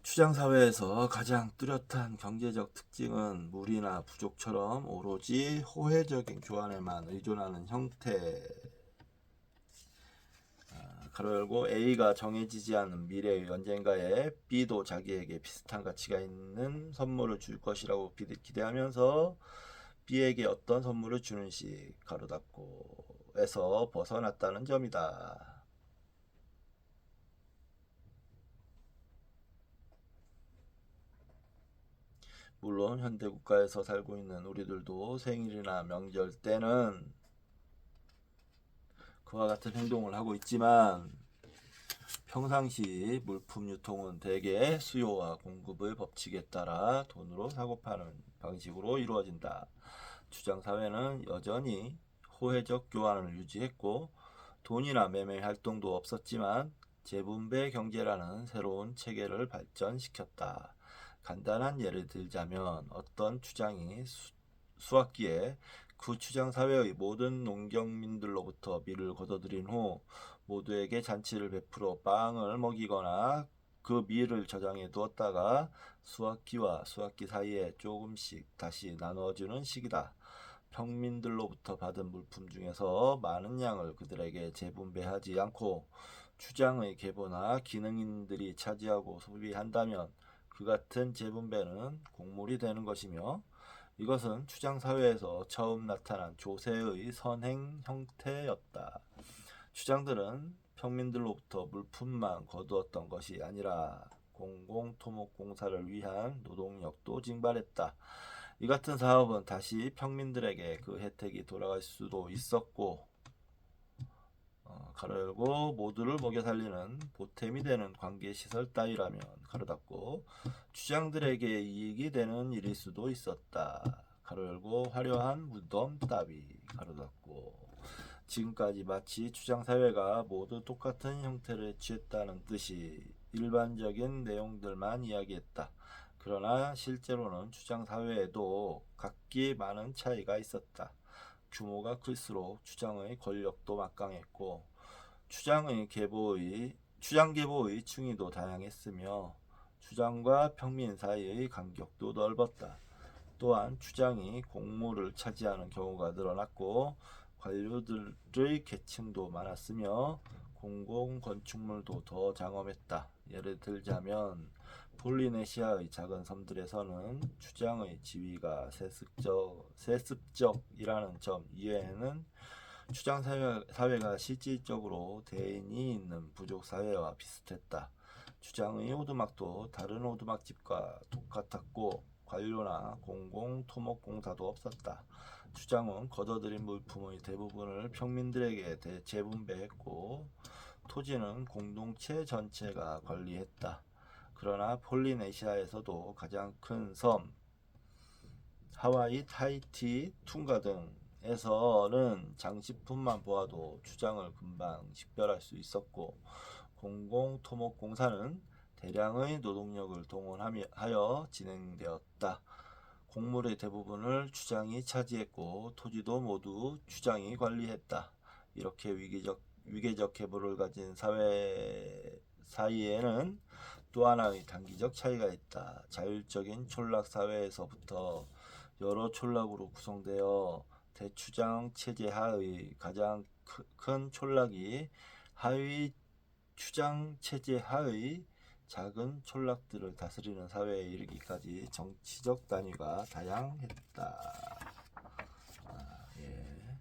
추장 사회에서 가장 뚜렷한 경제적 특징은 무리나 부족처럼 오로지 호혜적인 교환에만 의존하는 형태. 가로 열고 A가 정해지지 않은 미래의 언젠가에 B도 자기에게 비슷한 가치가 있는 선물을 줄 것이라고 기대하면서 B에게 어떤 선물을 주는 식 가로 닫고 에서 벗어났다는 점이다. 물론 현대 국가에서 살고 있는 우리들도 생일이나 명절 때는 그와 같은 행동을 하고 있지만 평상시 물품 유통은 대개 수요와 공급의 법칙에 따라 돈으로 사고 파는 방식으로 이루어진다. 추장 사회는 여전히 호혜적 교환을 유지했고 돈이나 매매 활동도 없었지만 재분배 경제라는 새로운 체계를 발전시켰다. 간단한 예를 들자면 어떤 추장이 수확기에 그 추장 사회의 모든 농경민들로부터 밀을 걷어들인 후 모두에게 잔치를 베풀어 빵을 먹이거나 그 밀을 저장해 두었다가 수확기와 수확기 사이에 조금씩 다시 나누어주는 식이다. 평민들로부터 받은 물품 중에서 많은 양을 그들에게 재분배하지 않고 추장의 계보나 기능인들이 차지하고 소비한다면 그 같은 재분배는 곡물이 되는 것이며 이것은 추장 사회에서 처음 나타난 조세의 선행 형태였다. 추장들은 평민들로부터 물품만 거두었던 것이 아니라 공공토목공사를 위한 노동력도 징발했다. 이 같은 사업은 다시 평민들에게 그 혜택이 돌아갈 수도 있었고 가로 열고 모두를 먹여 살리는 보탬이 되는 관계시설 따위라면 가로 닫고 추장들에게 이익이 되는 일일 수도 있었다. 가로 열고 화려한 무덤 따위 가로 닫고 지금까지 마치 추장 사회가 모두 똑같은 형태를 취했다는 듯이 일반적인 내용들만 이야기했다. 그러나 실제로는 추장 사회에도 각기 많은 차이가 있었다. 규모가 클수록 추장의 권력도 막강했고 추장 계보의 층위도 다양했으며 추장과 평민 사이의 간격도 넓었다. 또한 추장이 공무를 차지하는 경우가 늘어났고 관료들의 계층도 많았으며 공공 건축물도 더 장엄했다. 예를 들자면 폴리네시아의 작은 섬들에서는 추장의 지위가 세습적이라는 점 이외에는 추장 사회가 실질적으로 대인이 있는 부족 사회와 비슷했다. 추장의 오두막도 다른 오두막집과 똑같았고 관료나 공공 토목공사도 없었다. 추장은 거둬들인 물품의 대부분을 평민들에게 재분배했고 토지는 공동체 전체가 관리했다. 그러나 폴리네시아에서도 가장 큰 섬, 하와이, 타히티, 퉁가 등에서는 장식품만 보아도 추장을 금방 식별할 수 있었고 공공토목공사는 대량의 노동력을 동원하여 진행되었다. 곡물의 대부분을 추장이 차지했고 토지도 모두 추장이 관리했다. 이렇게 위계적 계보를 가진 사회 사이에는 또 하나의 단기적 차이가 있다. 자율적인 촌락 사회에서부터 여러 촌락으로 구성되어 대추장 체제 하의 가장 큰 촌락이 하위 추장 체제 하의 작은 촌락들을 다스리는 사회에 이르기까지 정치적 단위가 다양했다. 예.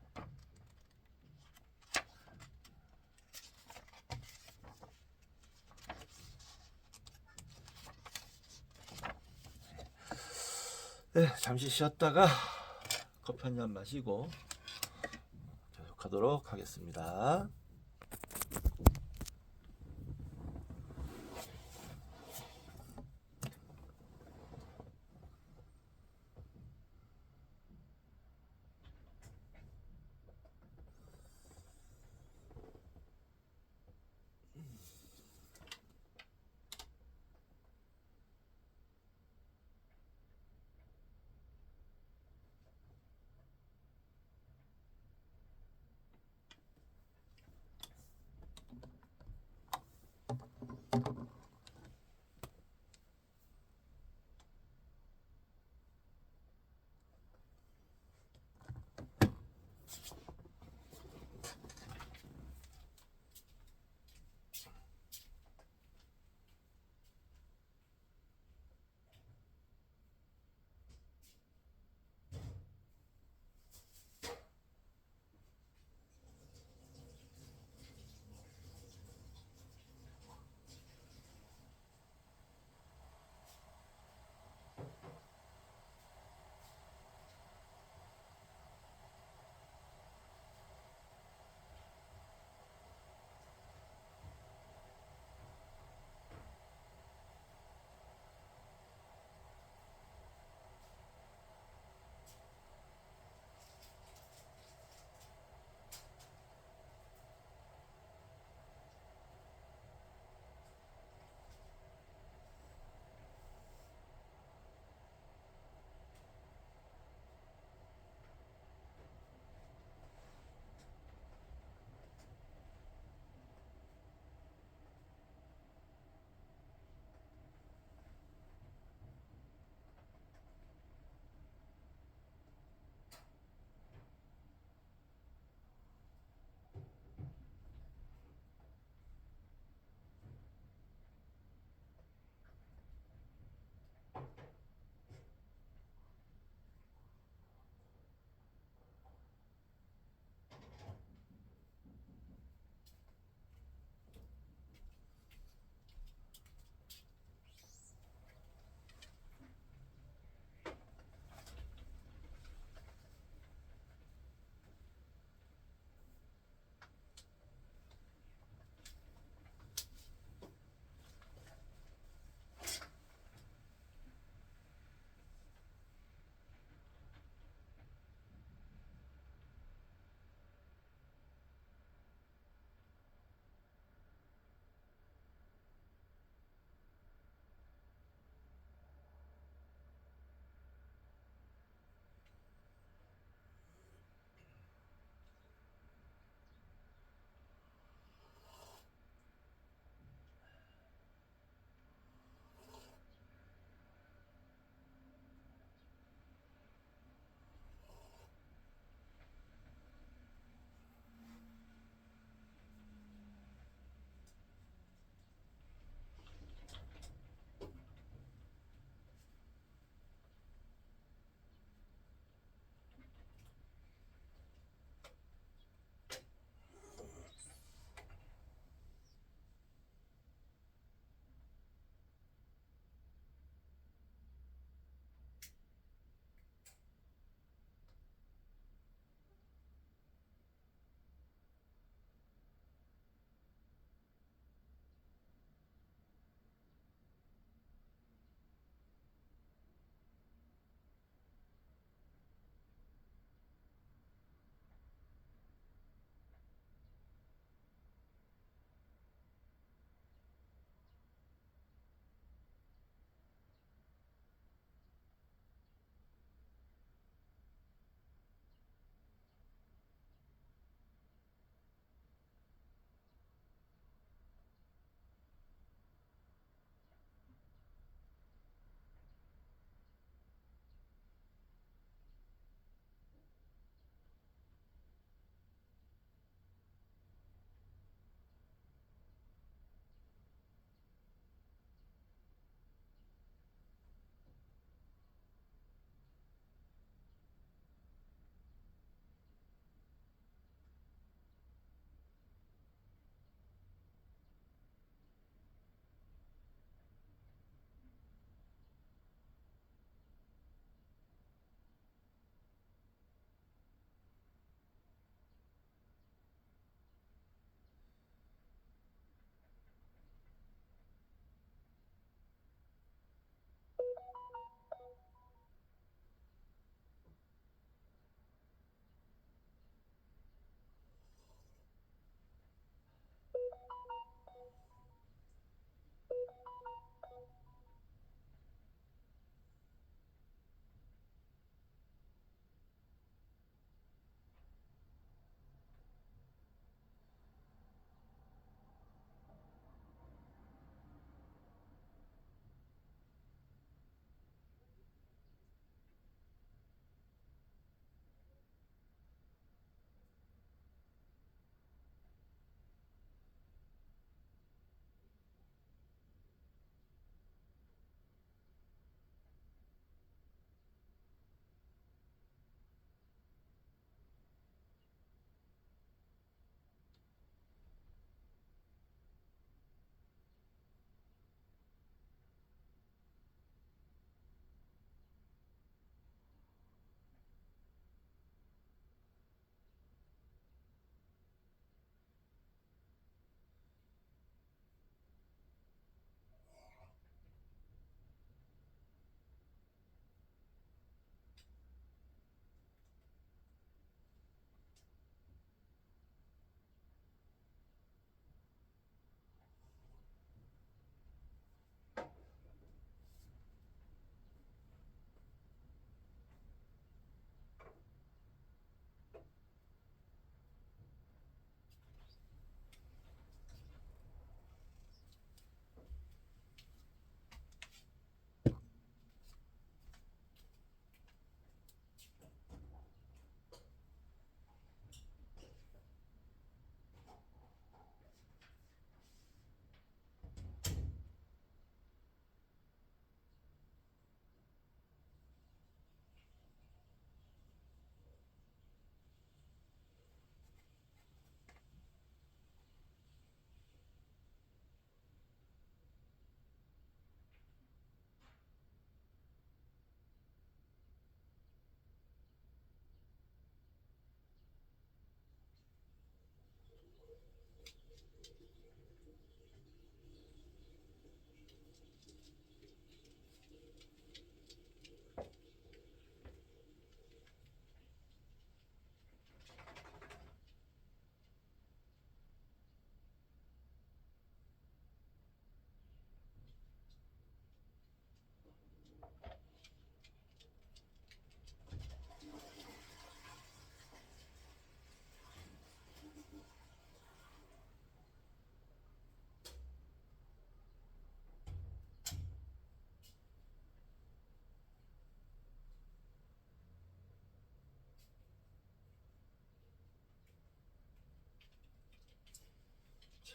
네, 잠시 쉬었다가 커피 한 잔 마시고 계속하도록 하겠습니다.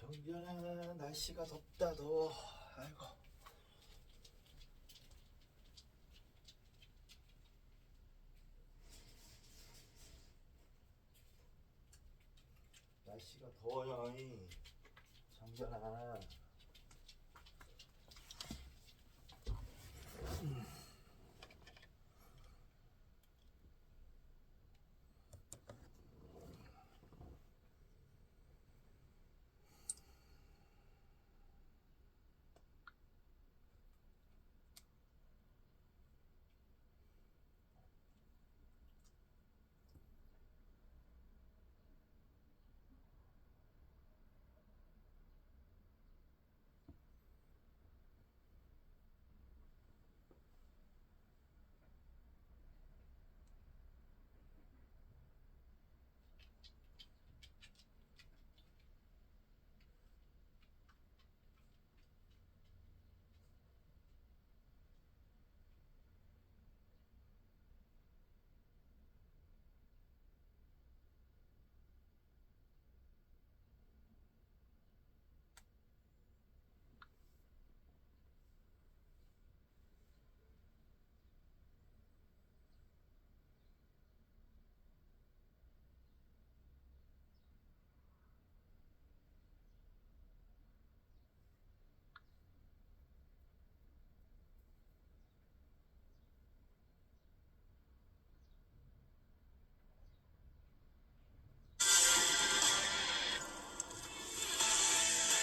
정변아 날씨가 덥다 더워. 아이고. 날씨가 더워요. 정변아.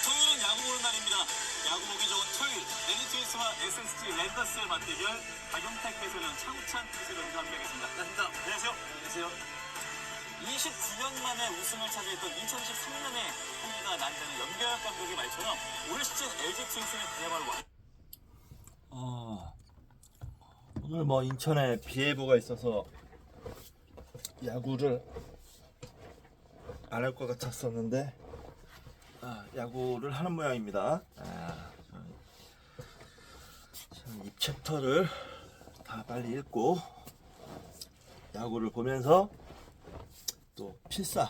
토요일은 야구 보는 날입니다. 야구 보기 좋은 토요일, NETwi스와 SSG 랜더스의 맞대결, 박용택 해설위원, 차우찬 해설위원과 함께하겠습니다. 안녕하십니까. 안녕하세요. 안녕하세요. 29년 만에 우승을 차지했던 2013년에 한기가 난다는 연결 감독의 말처럼 올 시즌 LG 트윈스는 그야말로 오늘 뭐 인천에 비 예보가 있어서 야구를 안 할 것 같았었는데 야구를 하는 모양입니다. 이 챕터를 다 빨리 읽고 야구를 보면서 또 필사를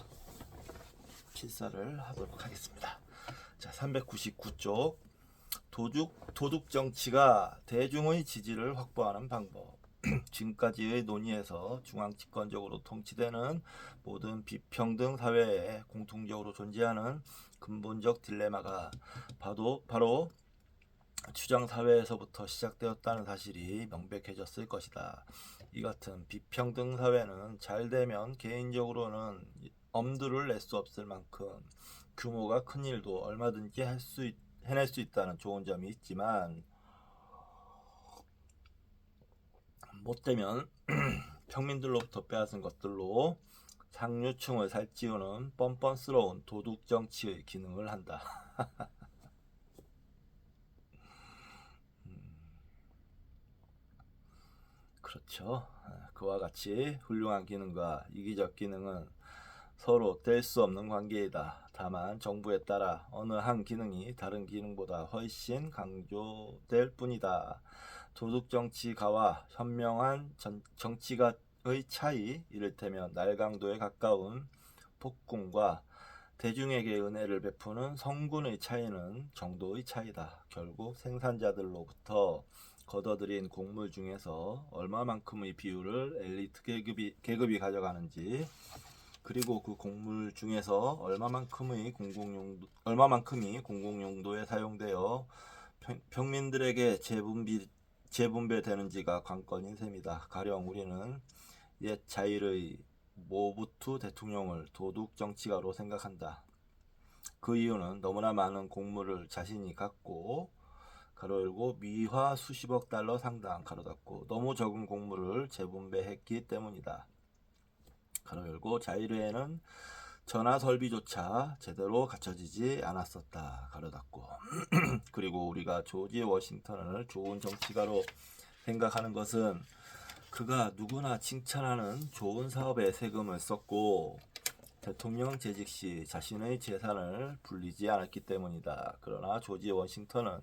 하도록 하겠습니다. 자, 399쪽 도둑 정치가 대중의 지지를 확보하는 방법. 지금까지의 논의에서 중앙 집권적으로 통치되는 모든 비평등 사회에 공통적으로 존재하는 근본적 딜레마가 바로 추정 사회에서부터 시작되었다는 사실이 명백해졌을 것이다. 이 같은 비평등 사회는 잘 되면 개인적으로는 엄두를 낼 수 없을 만큼 규모가 큰 일도 얼마든지 해낼 수 있다는 좋은 점이 있지만, 못되면 평민들로부터 빼앗은 것들로 상류층을 살찌우는 뻔뻔스러운 도둑 정치의 기능을 한다. 그렇죠. 그와 같이 훌륭한 기능과 이기적 기능은 서로 뗄 수 없는 관계이다. 다만 정부에 따라 어느 한 기능이 다른 기능보다 훨씬 강조될 뿐이다. 도둑 정치가와 현명한 정치가의 차이, 이를테면 날강도에 가까운 폭군과 대중에게 은혜를 베푸는 성군의 차이는 정도의 차이다. 결국 생산자들로부터 걷어들인 곡물 중에서 얼마만큼의 비율을 엘리트 계급이 가져가는지, 그리고 그 곡물 중에서 얼마만큼이 공공용도에 사용되어 평민들에게 재분배되는지가 관건인 셈이다. 가령 우리는 옛 자일의 모부투 대통령을 도둑 정치가로 생각한다. 그 이유는 너무나 많은 곡물을 자신이 갖고 가로 열고 미화 수십억 달러 상당 가로 닫고 너무 적은 곡물을 재분배했기 때문이다. 가로 열고 자일회에는 전화 설비조차 제대로 갖춰지지 않았었다. 가로 닫고 그리고 우리가 조지 워싱턴을 좋은 정치가로 생각하는 것은 그가 누구나 칭찬하는 좋은 사업에 세금을 썼고 대통령 재직 시 자신의 재산을 불리지 않았기 때문이다. 그러나 조지 워싱턴은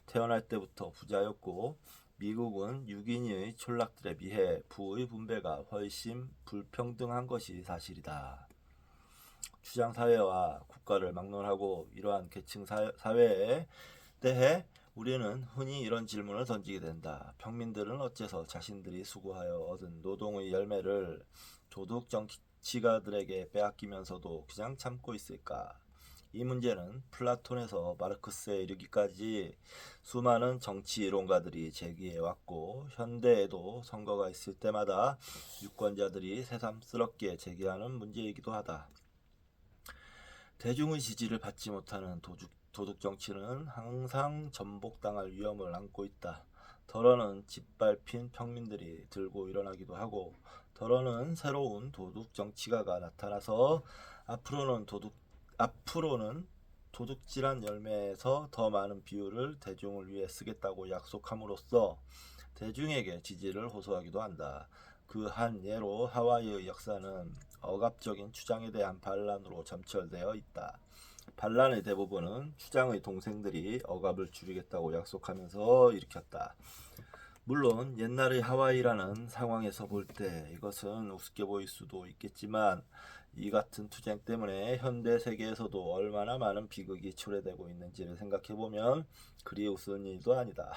태어날 때부터 부자였고 미국은 6인의 촌락들에 비해 부의 분배가 훨씬 불평등한 것이 사실이다. 추장 사회와 국가를 막론하고 이러한 계층 사회에 대해 우리는 흔히 이런 질문을 던지게 된다. 평민들은 어째서 자신들이 수고하여 얻은 노동의 열매를 도둑 정치가들에게 빼앗기면서도 그냥 참고 있을까? 이 문제는 플라톤에서 마르크스에 이르기까지 수많은 정치 이론가들이 제기해 왔고 현대에도 선거가 있을 때마다 유권자들이 새삼스럽게 제기하는 문제이기도 하다. 대중의 지지를 받지 못하는 도둑 정치는 항상 전복당할 위험을 안고 있다. 더러는 짓밟힌 평민들이 들고 일어나기도 하고 더러는 새로운 도둑 정치가가 나타나서 앞으로는 도둑질한 열매에서 더 많은 비율을 대중을 위해 쓰겠다고 약속함으로써 대중에게 지지를 호소하기도 한다. 그 한 예로 하와이의 역사는 억압적인 추장에 대한 반란으로 점철되어 있다. 반란의 대부분은 추장의 동생들이 억압을 줄이겠다고 약속하면서 일으켰다. 물론 옛날의 하와이라는 상황에서 볼 때 이것은 우습게 보일 수도 있겠지만 이 같은 투쟁 때문에 현대 세계에서도 얼마나 많은 비극이 초래되고 있는지를 생각해보면 그리 우스운 일도 아니다.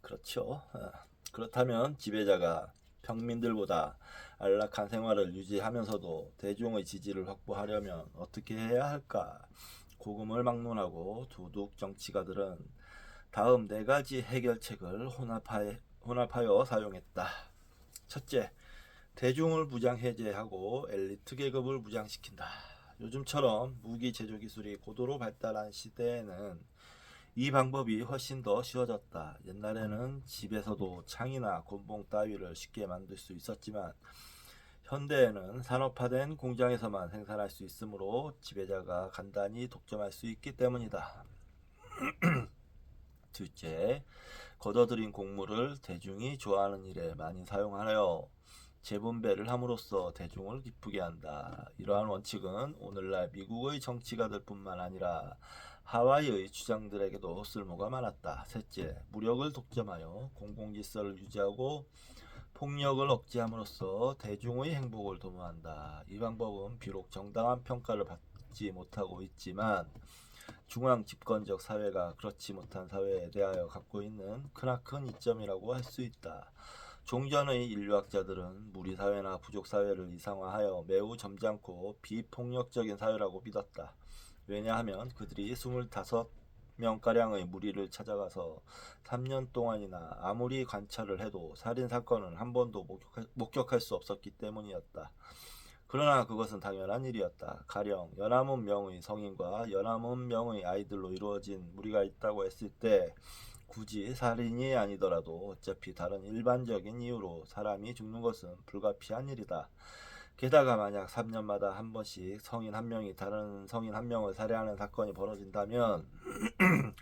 그렇죠. 그렇다면 지배자가 평민들보다 안락한 생활을 유지하면서도 대중의 지지를 확보하려면 어떻게 해야 할까? 고금을 막론하고 도둑 정치가들은 다음 4가지 해결책을 혼합하여 사용했다. 첫째, 대중을 무장 해제하고 엘리트 계급을 무장시킨다. 요즘처럼 무기 제조 기술이 고도로 발달한 시대에는 이 방법이 훨씬 더 쉬워졌다. 옛날에는 집에서도 창이나 곤봉 따위를 쉽게 만들 수 있었지만 현대에는 산업화된 공장에서만 생산할 수 있으므로 지배자가 간단히 독점할 수 있기 때문이다. 둘째, 거둬들인 곡물을 대중이 좋아하는 일에 많이 사용하여 재분배를 함으로써 대중을 기쁘게 한다. 이러한 원칙은 오늘날 미국의 정치가들뿐만 아니라 하와이의 주장들에게도 쓸모가 많았다. 셋째, 무력을 독점하여 공공질서를 유지하고 폭력을 억제함으로써 대중의 행복을 도모한다. 이 방법은 비록 정당한 평가를 받지 못하고 있지만 중앙 집권적 사회가 그렇지 못한 사회에 대하여 갖고 있는 크나큰 이점이라고 할 수 있다. 종전의 인류학자들은 무리사회나 부족사회를 이상화하여 매우 점잖고 비폭력적인 사회라고 믿었다. 왜냐하면 그들이 25명가량의 무리를 찾아가서 3년 동안이나 아무리 관찰을 해도 살인사건은 한 번도 목격할 수 없었기 때문이었다. 그러나 그것은 당연한 일이었다. 가령 연하문 명의 성인과 연하문 명의 아이들로 이루어진 무리가 있다고 했을 때 굳이 살인이 아니더라도 어차피 다른 일반적인 이유로 사람이 죽는 것은 불가피한 일이다. 게다가 만약 3년마다 한 번씩 성인 한 명이 다른 성인 한 명을 살해하는 사건이 벌어진다면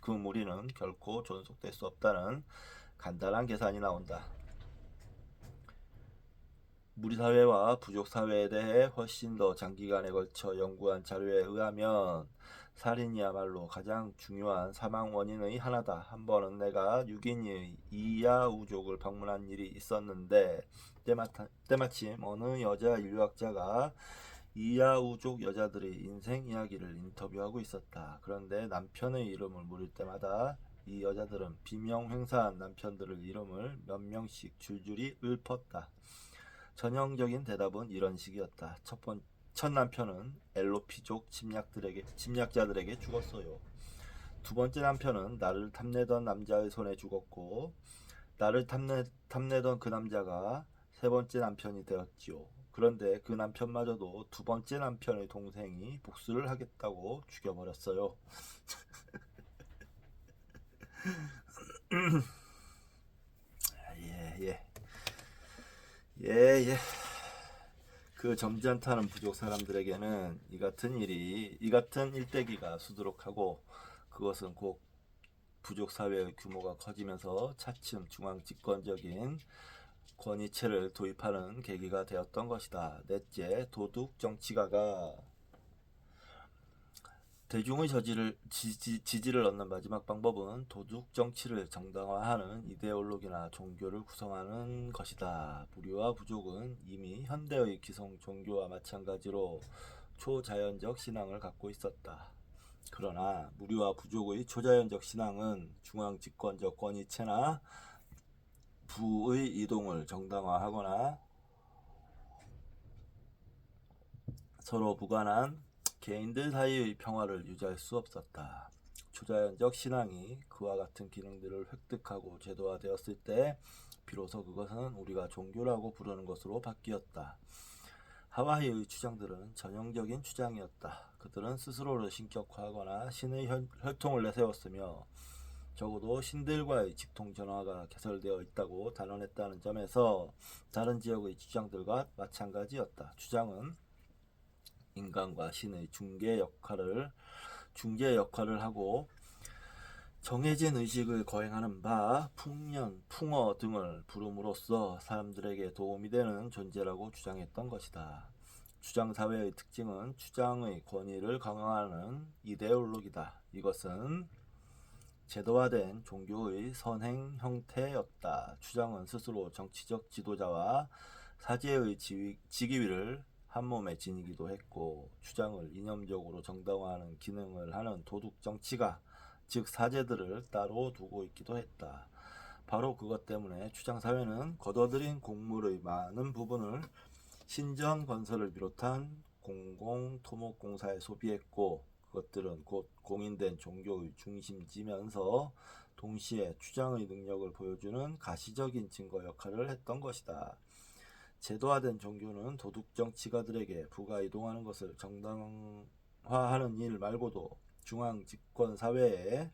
그 무리는 결코 존속될 수 없다는 간단한 계산이 나온다. 무리사회와 부족사회에 대해 훨씬 더 장기간에 걸쳐 연구한 자료에 의하면 살인이야말로 가장 중요한 사망 원인의 하나다. 한 번은 내가 6인의 이야우족을 방문한 일이 있었는데 때마침 어느 여자 인류학자가 이야우족 여자들의 인생 이야기를 인터뷰하고 있었다. 그런데 남편의 이름을 물을 때마다 이 여자들은 비명횡사한 남편들의 이름을 몇 명씩 줄줄이 읊었다. 전형적인 대답은 이런 식이었다. 첫 남편은 엘로피족 침략자들에게 죽었어요. 두 번째 남편은 나를 탐내던 남자의 손에 죽었고 나를 탐내던 그 남자가 세 번째 남편이 되었지요. 그런데 그 남편마저도 두 번째 남편의 동생이 복수를 하겠다고 죽여버렸어요. 예. 그 점잖다는 부족 사람들에게는 이 같은 일대기가 수두룩하고 그것은 곧 부족 사회의 규모가 커지면서 차츰 중앙 집권적인 권위체를 도입하는 계기가 되었던 것이다. 넷째, 도둑 정치가가 대중의 지지를 얻는 마지막 방법은 도둑 정치를 정당화하는 이데올로기나 종교를 구성하는 것이다. 무리와 부족은 이미 현대의 기성 종교와 마찬가지로 초자연적 신앙을 갖고 있었다. 그러나 무리와 부족의 초자연적 신앙은 중앙 집권적 권위체나 부의 이동을 정당화하거나 서로 무관한 개인들 사이의 평화를 유지할 수 없었다. 초자연적 신앙이 그와 같은 기능들을 획득하고 제도화되었을 때 비로소 그것은 우리가 종교라고 부르는 것으로 바뀌었다. 하와이의 주장들은 전형적인 주장이었다. 그들은 스스로를 신격화하거나 신의 혈통을 내세웠으며 적어도 신들과의 직통 전화가 개설되어 있다고 단언했다는 점에서 다른 지역의 주장들과 마찬가지였다. 주장은 인간과 신의 중재 역할을 하고 정해진 의식을 거행하는 바 풍년, 풍어 등을 부름으로써 사람들에게 도움이 되는 존재라고 주장했던 것이다. 주장사회의 특징은 주장의 권위를 강화하는 이데올로기다. 이것은 제도화된 종교의 선행 형태였다. 주장은 스스로 정치적 지도자와 사제의 직위를 한몸에 지니기도 했고, 주장을 이념적으로 정당화하는 기능을 하는 도둑 정치가, 즉 사제들을 따로 두고 있기도 했다. 바로 그것 때문에 주장사회는 거둬들인 곡물의 많은 부분을 신전 건설을 비롯한 공공토목공사에 소비했고, 그것들은 곧 공인된 종교의 중심지면서 동시에 주장의 능력을 보여주는 가시적인 증거 역할을 했던 것이다. 제도화된 종교는 도둑 정치가들에게 부가 이동하는 것을 정당화하는 일 말고도 중앙 집권 사회에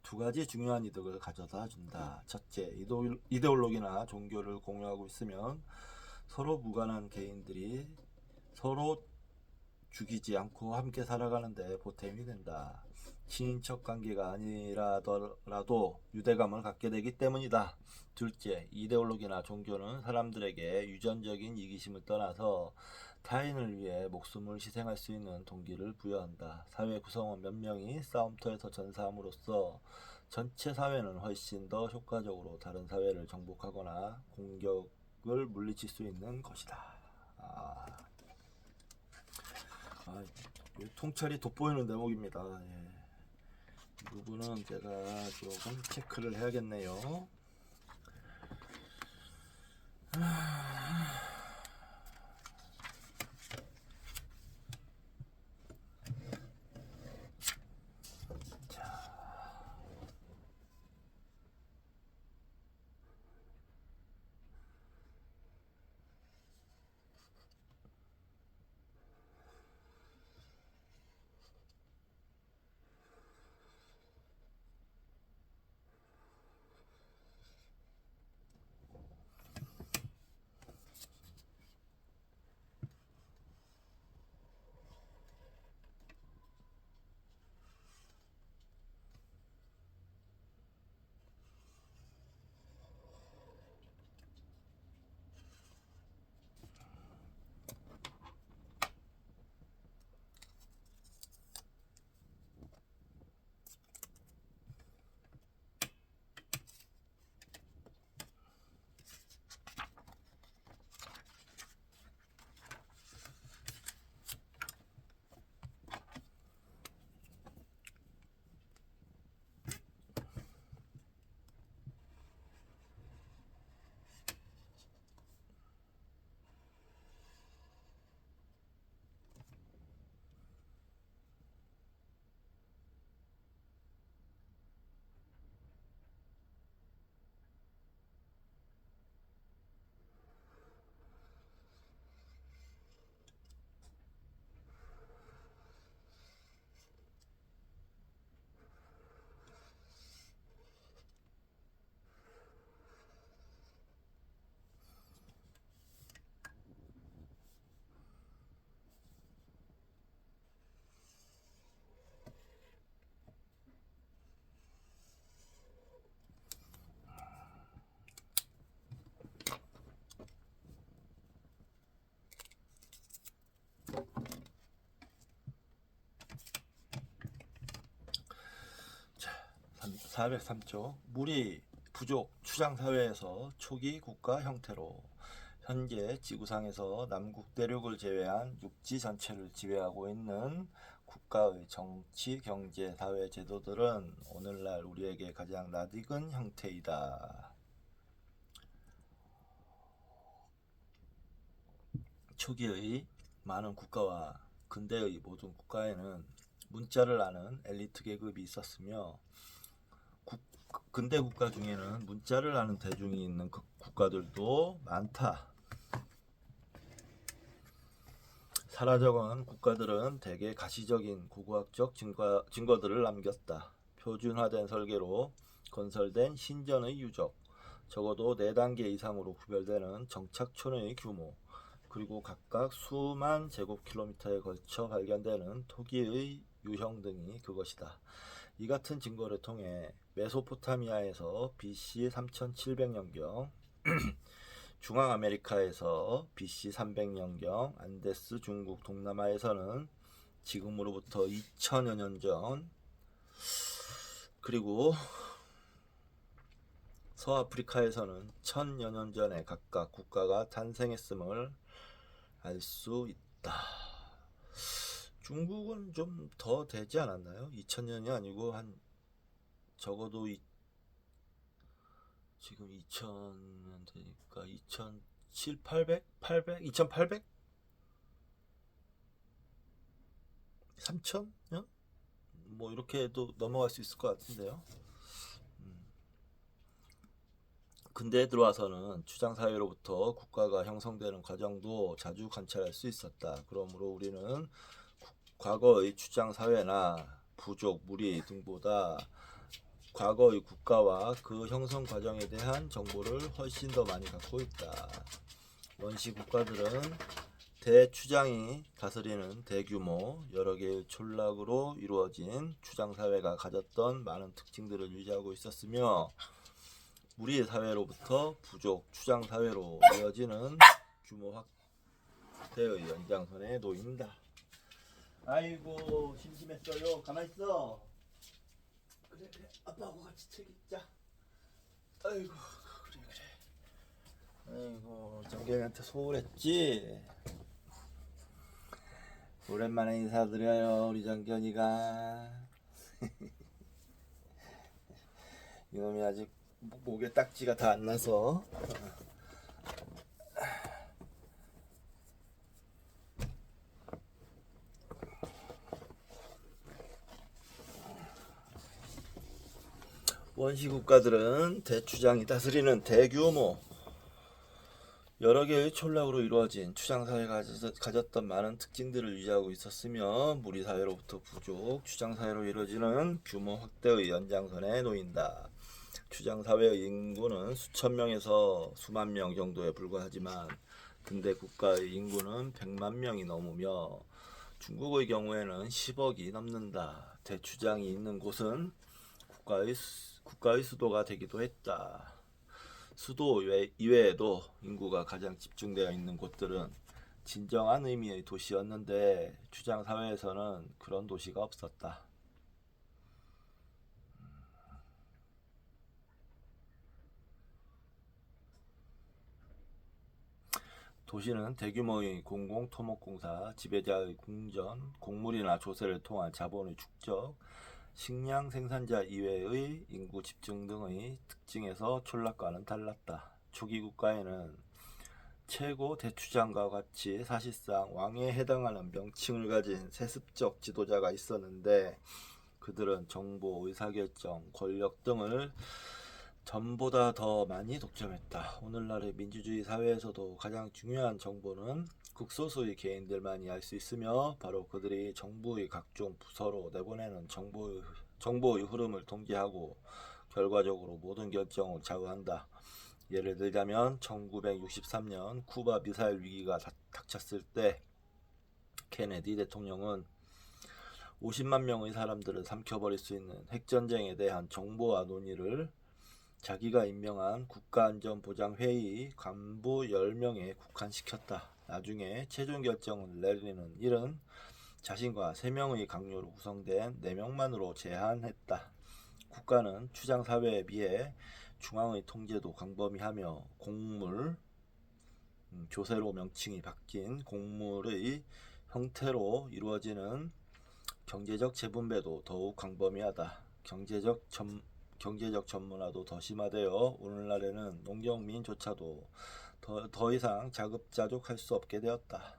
두 가지 중요한 이득을 가져다 준다. 첫째, 이데올로기나 종교를 공유하고 있으면 서로 무관한 개인들이 서로 죽이지 않고 함께 살아가는데 보탬이 된다. 친인척 관계가 아니라더라도 유대감을 갖게 되기 때문이다. 둘째, 이데올로기나 종교는 사람들에게 유전적인 이기심을 떠나서 타인을 위해 목숨을 희생할 수 있는 동기를 부여한다. 사회 구성원 몇 명이 싸움터에서 전사함으로써 전체 사회는 훨씬 더 효과적으로 다른 사회를 정복하거나 공격을 물리칠 수 있는 것이다. 통찰이 돋보이는 대목입니다. 이 부분은 제가 조금 체크를 해야겠네요. 403쪽 물이 부족 추장사회에서 초기 국가 형태로 현재 지구상에서 남극 대륙을 제외한 육지 전체를 지배하고 있는 국가의 정치, 경제, 사회 제도들은 오늘날 우리에게 가장 낯익은 형태이다. 초기의 많은 국가와 근대의 모든 국가에는 문자를 아는 엘리트 계급이 있었으며 근대 국가 중에는 문자를 아는 대중이 있는 국가들도 많다. 사라져간 국가들은 대개 가시적인 고고학적 증거들을 남겼다. 표준화된 설계로 건설된 신전의 유적, 적어도 4단계 이상으로 구별되는 정착촌의 규모, 그리고 각각 수만 제곱킬로미터에 걸쳐 발견되는 토기의 유형 등이 그것이다. 이 같은 증거를 통해 메소포타미아에서 BC 3700년경, 중앙아메리카에서 BC 300년경, 안데스 중국 동남아에서는 지금으로부터 2000여 년 전, 그리고 서아프리카에서는 1000여 년 전에 각각 국가가 탄생했음을 알 수 있다. 중국은 좀 더 되지 않았나요? 2000년이 아니고 한 적어도 지금 2000년 되니까 2007, 800, 800, 2800? 3000년? 뭐 이렇게 해도 넘어갈 수 있을 것 같은데요. 근대에 들어와서는 추장사회로부터 국가가 형성되는 과정도 자주 관찰할 수 있었다. 그러므로 우리는 과거의 추장사회나 부족, 무리 등보다 과거의 국가와 그 형성 과정에 대한 정보를 훨씬 더 많이 갖고 있다. 원시 국가들은 대추장이 다스리는 대규모 여러 개의 촌락으로 이루어진 추장사회가 가졌던 많은 특징들을 유지하고 있었으며 무리의 사회로부터 부족 추장사회로 이어지는 규모 확대의 연장선에 놓인다. 아이고 심심했어요. 가만있어. 그래 아빠하고 같이 책 읽자. 아이고 그래. 아이고 정경이한테 소홀했지. 오랜만에 인사드려요 우리 정견이가. 이놈이 아직 목에 딱지가 다 안 나서. 원시 국가들은 대추장이 다스리는 대규모 여러 개의 촌락으로 이루어진 추장사회가 가졌던 많은 특징들을 유지하고 있었으며 무리사회로부터 부족, 추장사회로 이루어지는 규모 확대의 연장선에 놓인다. 추장사회의 인구는 수천 명에서 수만 명 정도에 불과하지만 근대 국가의 인구는 100만 명이 넘으며 중국의 경우에는 10억이 넘는다. 대추장이 있는 곳은 국가의 수도가 되기도 했다. 수도 이외에도 인구가 가장 집중되어 있는 곳들은 진정한 의미의 도시였는데 추장사회에서는 그런 도시가 없었다. 도시는 대규모의 공공토목공사, 지배자의 궁전, 곡물이나 조세를 통한 자본의 축적, 식량 생산자 이외의 인구 집중 등의 특징에서 촌락과는 달랐다. 초기 국가에는 최고 대추장과 같이 사실상 왕에 해당하는 명칭을 가진 세습적 지도자가 있었는데 그들은 정보, 의사결정, 권력 등을 전보다 더 많이 독점했다. 오늘날의 민주주의 사회에서도 가장 중요한 정보는 극소수의 개인들만이 알 수 있으며 바로 그들이 정부의 각종 부서로 내보내는 정보의 흐름을 통제하고 결과적으로 모든 결정을 좌우한다. 예를 들자면 1963년 쿠바 미사일 위기가 닥쳤을 때 케네디 대통령은 50만 명의 사람들을 삼켜버릴 수 있는 핵전쟁에 대한 정보와 논의를 자기가 임명한 국가안전보장회의 간부 10명에 국한시켰다. 나중에 최종 결정을 내리는 일은 자신과 3명의 강요로 구성된 4명만으로 제한했다. 국가는 추장사회에 비해 중앙의 통제도 광범위하며 공물, 조세로 명칭이 바뀐 공물의 형태로 이루어지는 경제적 재분배도 더욱 광범위하다. 경제적 전문화도 더 심화되어 오늘날에는 농경민조차도 더 이상 자급자족할 수 없게 되었다.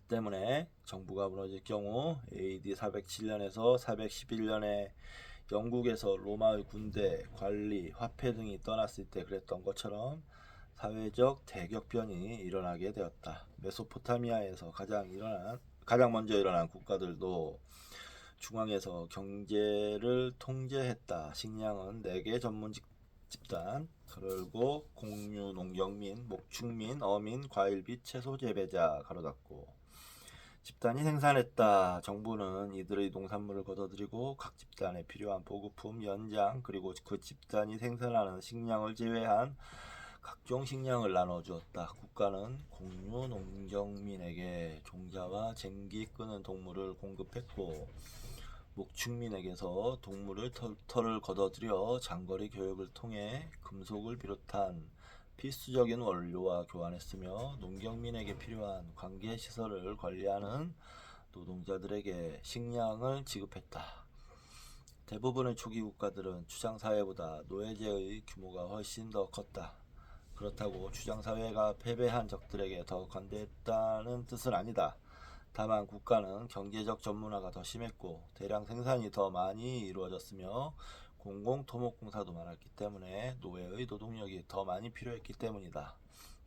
때문에 정부가 무너질 경우 AD 407년에서 411년에 영국에서 로마의 군대, 관리, 화폐 등이 떠났을 때 그랬던 것처럼 사회적 대격변이 일어나게 되었다. 메소포타미아에서 가장 먼저 일어난 국가들도 중앙에서 경제를 통제했다. 식량은 4개 전문 집단, 그리고 공유, 농경민, 목축민, 어민, 과일 및 채소 재배자 가로 닫고 집단이 생산했다. 정부는 이들의 농산물을 걷어들이고 각 집단에 필요한 보급품, 연장, 그리고 그 집단이 생산하는 식량을 제외한 각종 식량을 나눠주었다. 국가는 공유 농경민에게 종자와 쟁기 끄는 동물을 공급했고 목축민에게서 동물의 털을 걷어들여 장거리 교육을 통해 금속을 비롯한 필수적인 원료와 교환했으며 농경민에게 필요한 관계시설을 관리하는 노동자들에게 식량을 지급했다. 대부분의 초기 국가들은 추장사회보다 노예제의 규모가 훨씬 더 컸다. 그렇다고 추장사회가 패배한 적들에게 더 관대했다는 뜻은 아니다. 다만 국가는 경제적 전문화가 더 심했고 대량 생산이 더 많이 이루어졌으며 공공토목공사도 많았기 때문에 노예의 노동력이 더 많이 필요했기 때문이다.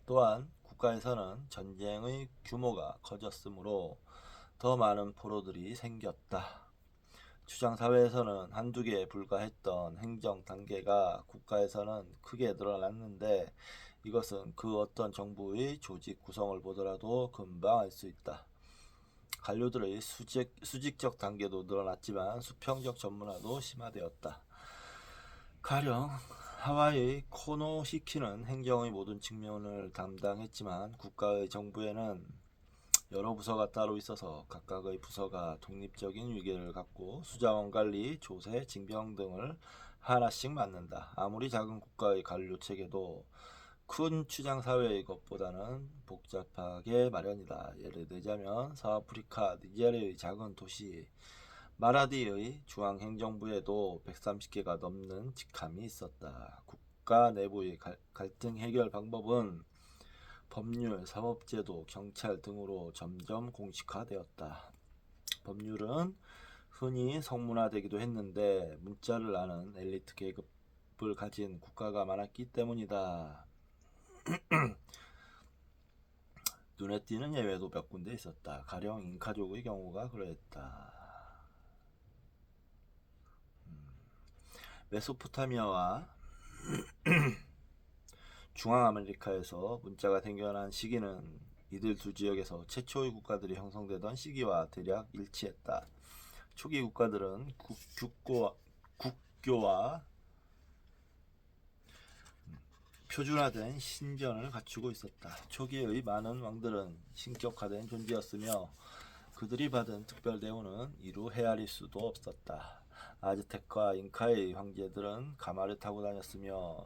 또한 국가에서는 전쟁의 규모가 커졌으므로 더 많은 포로들이 생겼다. 추장사회에서는 한두 개에 불과했던 행정 단계가 국가에서는 크게 늘어났는데 이것은 그 어떤 정부의 조직 구성을 보더라도 금방 알 수 있다. 관료들의 수직적 단계도 늘어났지만 수평적 전문화도 심화되었다. 가령 하와이 코노시키는 행정의 모든 측면을 담당했지만 국가의 정부에는 여러 부서가 따로 있어서 각각의 부서가 독립적인 위계를 갖고 수자원 관리, 조세, 징병 등을 하나씩 맡는다. 아무리 작은 국가의 관료 체계도 큰 추장 사회의 것보다는 복잡하게 마련이다. 예를 들자면 서아프리카 니제르의 작은 도시 마라디의 중앙행정부에도 130개가 넘는 직함이 있었다. 국가 내부의 갈등 해결 방법은 법률, 사법제도, 경찰 등으로 점점 공식화되었다. 법률은 흔히 성문화되기도 했는데 문자를 아는 엘리트 계급을 가진 국가가 많았기 때문이다. 눈에 띄는 예외도 몇 군데 있었다. 가령 잉카족의 경우가 그러했다. 메소포타미아와 중앙아메리카에서 문자가 생겨난 시기는 이들 두 지역에서 최초의 국가들이 형성되던 시기와 대략 일치했다. 초기 국가들은 국교와 표준화된 신전을 갖추고 있었다. 초기의 많은 왕들은 신격화된 존재였으며 그들이 받은 특별 대우는 이루 헤아릴 수도 없었다. 아즈텍과 잉카의 황제들은 가마를 타고 다녔으며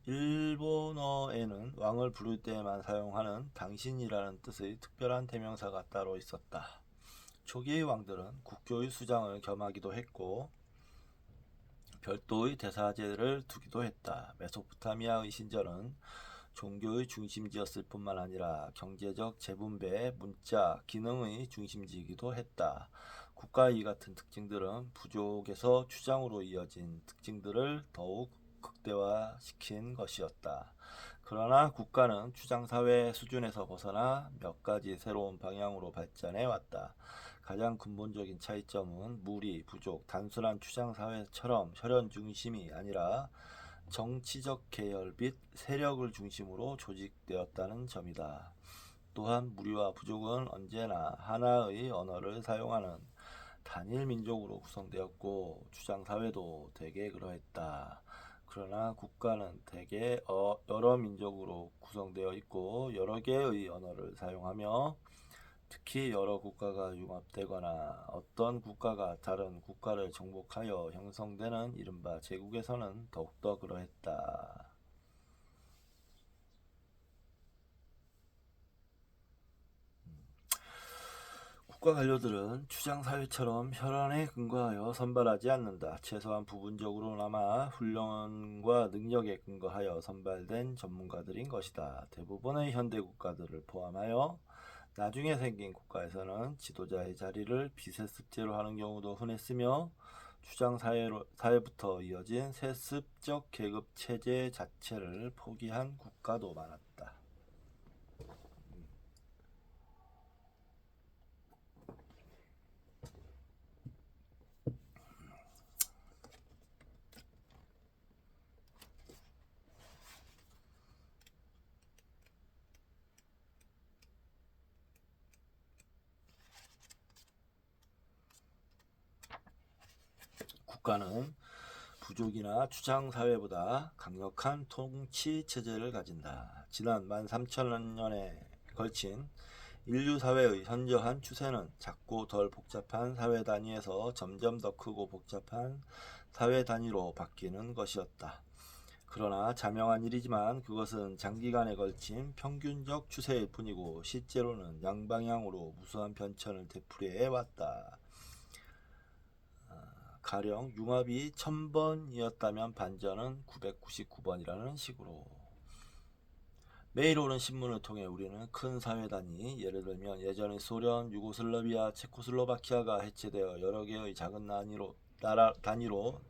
일본어에는 왕을 부를 때에만 사용하는 당신이라는 뜻의 특별한 대명사가 따로 있었다. 초기의 왕들은 국교의 수장을 겸하기도 했고 별도의 대사제를 두기도 했다. 메소포타미아의 신전은 종교의 중심지였을 뿐만 아니라 경제적 재분배, 문자, 기능의 중심지이기도 했다. 국가의 이 같은 특징들은 부족에서 추장으로 이어진 특징들을 더욱 극대화시킨 것이었다. 그러나 국가는 추장사회 수준에서 벗어나 몇 가지 새로운 방향으로 발전해 왔다. 가장 근본적인 차이점은 무리, 부족, 단순한 추장사회처럼 혈연 중심이 아니라 정치적 계열 및 세력을 중심으로 조직되었다는 점이다. 또한 무리와 부족은 언제나 하나의 언어를 사용하는 단일 민족으로 구성되었고 추장사회도 대개 그러했다. 그러나 국가는 대개 여러 민족으로 구성되어 있고 여러 개의 언어를 사용하며 특히 여러 국가가 융합되거나 어떤 국가가 다른 국가를 정복하여 형성되는 이른바 제국에서는 더욱더 그러했다. 국가 관료들은 추장사회처럼 혈안에 근거하여 선발하지 않는다. 최소한 부분적으로나마 훈련과 능력에 근거하여 선발된 전문가들인 것이다. 대부분의 현대 국가들을 포함하여 나중에 생긴 국가에서는 지도자의 자리를 비세습제로 하는 경우도 흔했으며 추장사회부터 이어진 세습적 계급 체제 자체를 포기한 국가도 많았다. 국가는 부족이나 추장사회보다 강력한 통치체제를 가진다. 지난 13,000년에 걸친 인류사회의 현저한 추세는 작고 덜 복잡한 사회단위에서 점점 더 크고 복잡한 사회단위로 바뀌는 것이었다. 그러나 자명한 일이지만 그것은 장기간에 걸친 평균적 추세일 뿐이고 실제로는 양방향으로 무수한 변천을 되풀이해 왔다. 가령 융합이 1000번이었다면 반전은 999번이라는 식으로. 매일 오는 신문을 통해 우리는 큰 사회단위, 예를 들면 예전의 소련, 유고슬라비아, 체코슬로바키아가 해체되어 여러 개의 작은 단위로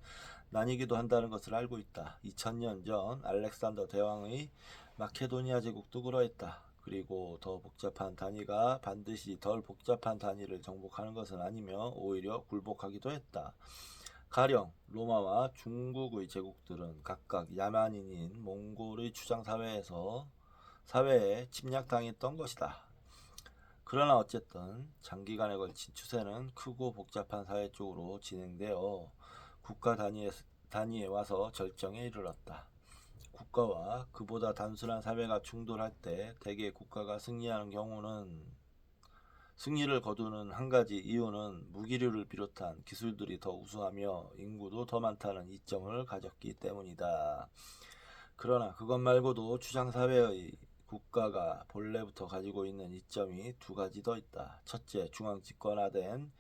나뉘기도 한다는 것을 알고 있다. 2000년 전 알렉산더 대왕의 마케도니아 제국도 그러했다. 그리고 더 복잡한 단위가 반드시 덜 복잡한 단위를 정복하는 것은 아니며 오히려 굴복하기도 했다. 가령 로마와 중국의 제국들은 각각 야만인인 몽골의 사회에 침략당했던 것이다. 그러나 어쨌든 장기간에 걸친 추세는 크고 복잡한 사회 쪽으로 진행되어 국가 단위에 와서 절정에 이르렀다. 국가와 그보다 단순한 사회가 충돌할 때 대개 국가가 승리를 거두는 한 가지 이유는 무기류를 비롯한 기술들이 더 우수하며 인구도 더 많다는 이점을 가졌기 때문이다. 그러나 그것 말고도 추장사회의 국가가 본래부터 가지고 있는 이점이 두 가지 더 있다. 첫째, 중앙집권화된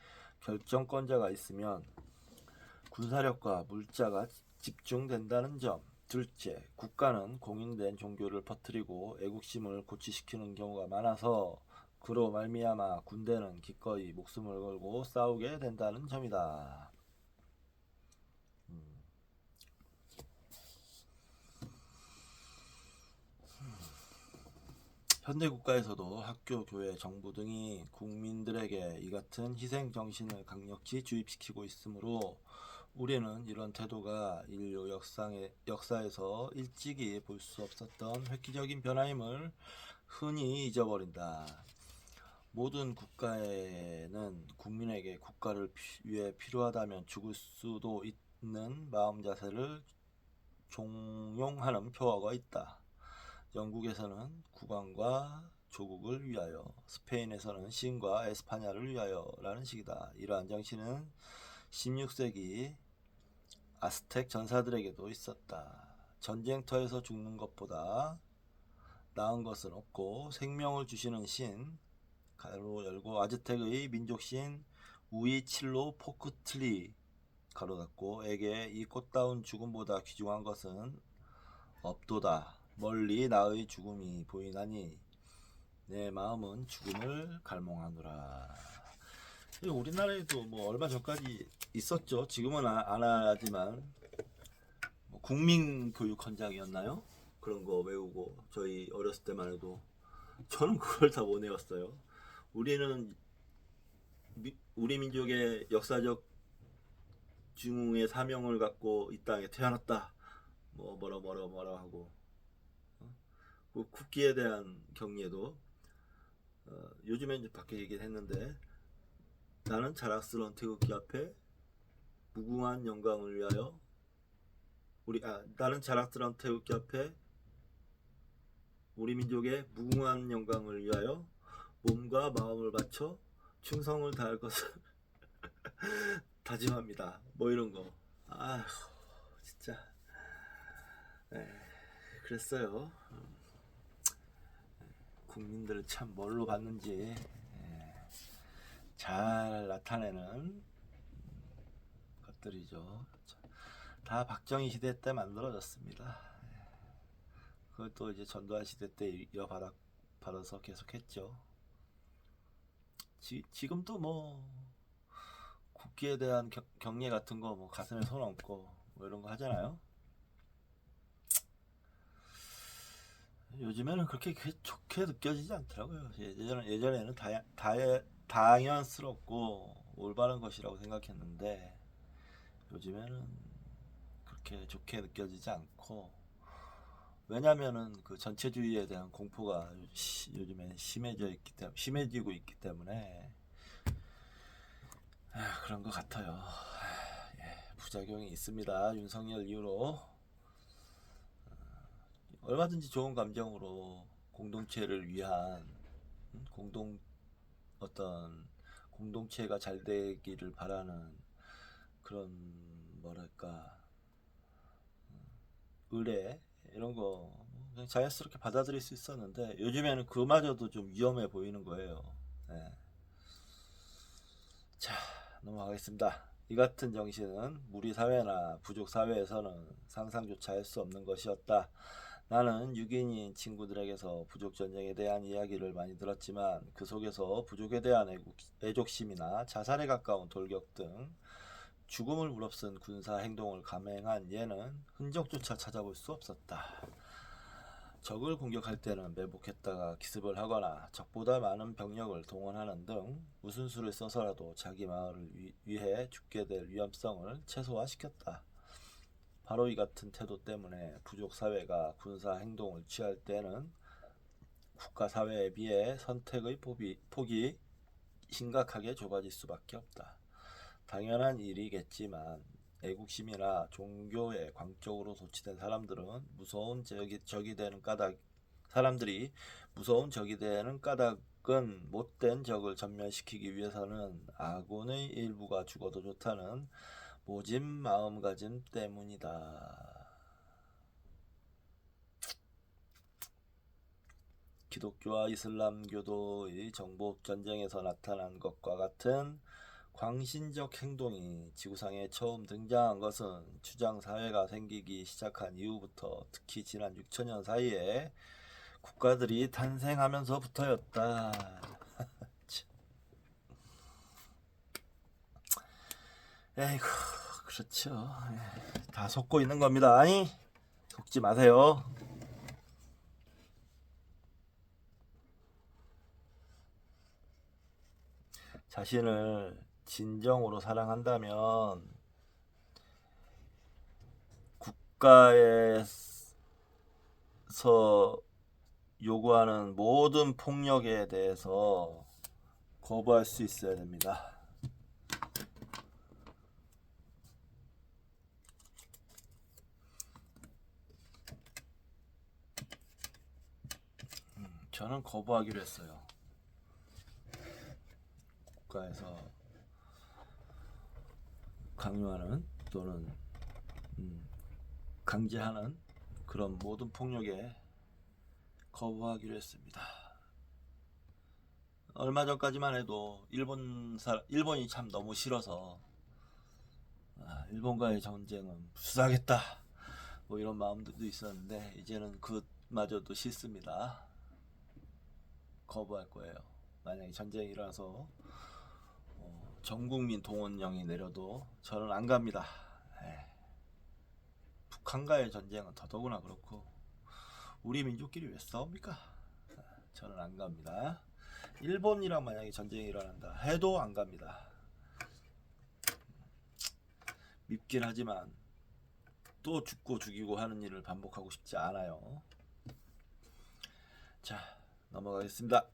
결정권자가 있으면 군사력과 물자가 집중된다는 점. 둘째, 국가는 공인된 종교를 퍼뜨리고 애국심을 고취시키는 경우가 많아서 그로 말미암아 군대는 기꺼이 목숨을 걸고 싸우게 된다는 점이다. 현대 국가에서도 학교, 교회, 정부 등이 국민들에게 이 같은 희생 정신을 강력히 주입시키고 있으므로 우리는 이런 태도가 인류 역사에서 일찍이 볼 수 없었던 획기적인 변화임을 흔히 잊어버린다. 모든 국가에는 국민에게 국가를 위해 필요하다면 죽을 수도 있는 마음 자세를 종용하는 표어가 있다. 영국에서는 국왕과 조국을 위하여, 스페인에서는 신과 에스파냐를 위하여 라는 식이다. 이러한 정신은 16세기 아스텍 전사들에게도 있었다. 전쟁터에서 죽는 것보다 나은 것은 없고 생명을 주시는 신, 가로 열고 아즈텍의 민족신 우이칠로 포크틀리 가로 닫고 에게 이 꽃다운 죽음보다 귀중한 것은 없도다. 멀리 나의 죽음이 보이나니 내 마음은 죽음을 갈망하노라. 우리나라에도 뭐 얼마 전까지 있었죠. 지금은 안 하지만 국민교육헌장이었나요? 그런 거 외우고 저희 어렸을 때만 해도 저는 그걸 다 못 외웠어요. 우리는 우리 민족의 역사적 중흥의 사명을 갖고 이 땅에 태어났다. 뭐라 하고 그 국기에 대한 경례도 요즘에 이제 밖에 얘기를 했는데 나는 자랑스러운 태극기 앞에 무궁한 영광을 위하여 나는 자랑스러운 태극기 앞에 우리 민족의 무궁한 영광을 위하여 몸과 마음을 바쳐 충성을 다할 것을 다짐합니다. 뭐 이런 거. 아, 진짜. 네, 그랬어요. 국민들을 참 뭘로 봤는지 잘 나타내는 것들이죠. 다 박정희 시대 때 만들어졌습니다. 그것도 이제 전두환 시대 때 이어받아서 계속했죠. 지금도 뭐 국기에 대한 경례 같은 거 뭐 가슴에 손 얹고 뭐 이런 거 하잖아요. 요즘에는 그렇게 좋게 느껴지지 않더라고요. 예전에는 당연스럽고 올바른 것이라고 생각했는데 요즘에는 그렇게 좋게 느껴지지 않고, 왜냐면은 그 전체주의에 대한 공포가 요즘에 심해지고 있기 때문에 그런 것 같아요. 부작용이 있습니다. 윤석열 이후로 얼마든지 좋은 감정으로 공동체를 위한 어떤 공동체가 잘 되기를 바라는 그런 뭐랄까 의뢰 이런 거 그냥 자연스럽게 받아들일 수 있었는데 요즘에는 그마저도 좀 위험해 보이는 거예요. 네. 자, 넘어가겠습니다. 이 같은 정신은 무리 사회나 부족 사회에서는 상상조차 할 수 없는 것이었다. 나는 6인인 친구들에게서 부족 전쟁에 대한 이야기를 많이 들었지만 그 속에서 부족에 대한 애족심이나 자살에 가까운 돌격 등 죽음을 무릅쓴 군사 행동을 감행한 예는 흔적조차 찾아볼 수 없었다. 적을 공격할 때는 매복했다가 기습을 하거나 적보다 많은 병력을 동원하는 등 무슨 수를 써서라도 자기 마을을 위해 죽게 될 위험성을 최소화시켰다. 바로 이 같은 태도 때문에 부족 사회가 군사 행동을 취할 때는 국가 사회에 비해 선택의 폭이 심각하게 좁아질 수밖에 없다. 당연한 일이겠지만 애국심이나 종교에 광적으로 도취된 사람들이 무서운 적이 되는 까닭은 못된 적을 전면시키기 위해서는 아군의 일부가 죽어도 좋다는 모진 마음가짐 때문이다. 기독교와 이슬람교도의 정복 전쟁에서 나타난 것과 같은 광신적 행동이 지구상에 처음 등장한 것은 추장사회가 생기기 시작한 이후부터 특히 지난 6천년 사이에 국가들이 탄생하면서부터였다. 에이구, 그렇죠. 다 속고 있는 겁니다. 아니, 속지 마세요. 자신을 진정으로 사랑한다면 국가에서 요구하는 모든 폭력에 대해서 거부할 수 있어야 됩니다. 저는 거부하기로 했어요. 국가에서 강요하는 또는 강제하는 그런 모든 폭력에 거부하기로 했습니다. 얼마 전까지만 해도 일본이 참 너무 싫어서 일본과의 전쟁은 불사하겠다 뭐 이런 마음도 있었는데 이제는 그마저도 싫습니다. 거부할 거예요. 만약에 전쟁이 일어나서 전국민 동원령이 내려도 저는 안 갑니다. 북한과의 전쟁은 더더구나 그렇고 우리 민족끼리 왜 싸웁니까? 저는 안 갑니다. 일본이랑 만약에 전쟁이 일어난다 해도 안 갑니다. 밉긴 하지만 또 죽고 죽이고 하는 일을 반복하고 싶지 않아요. 자, 넘어가겠습니다.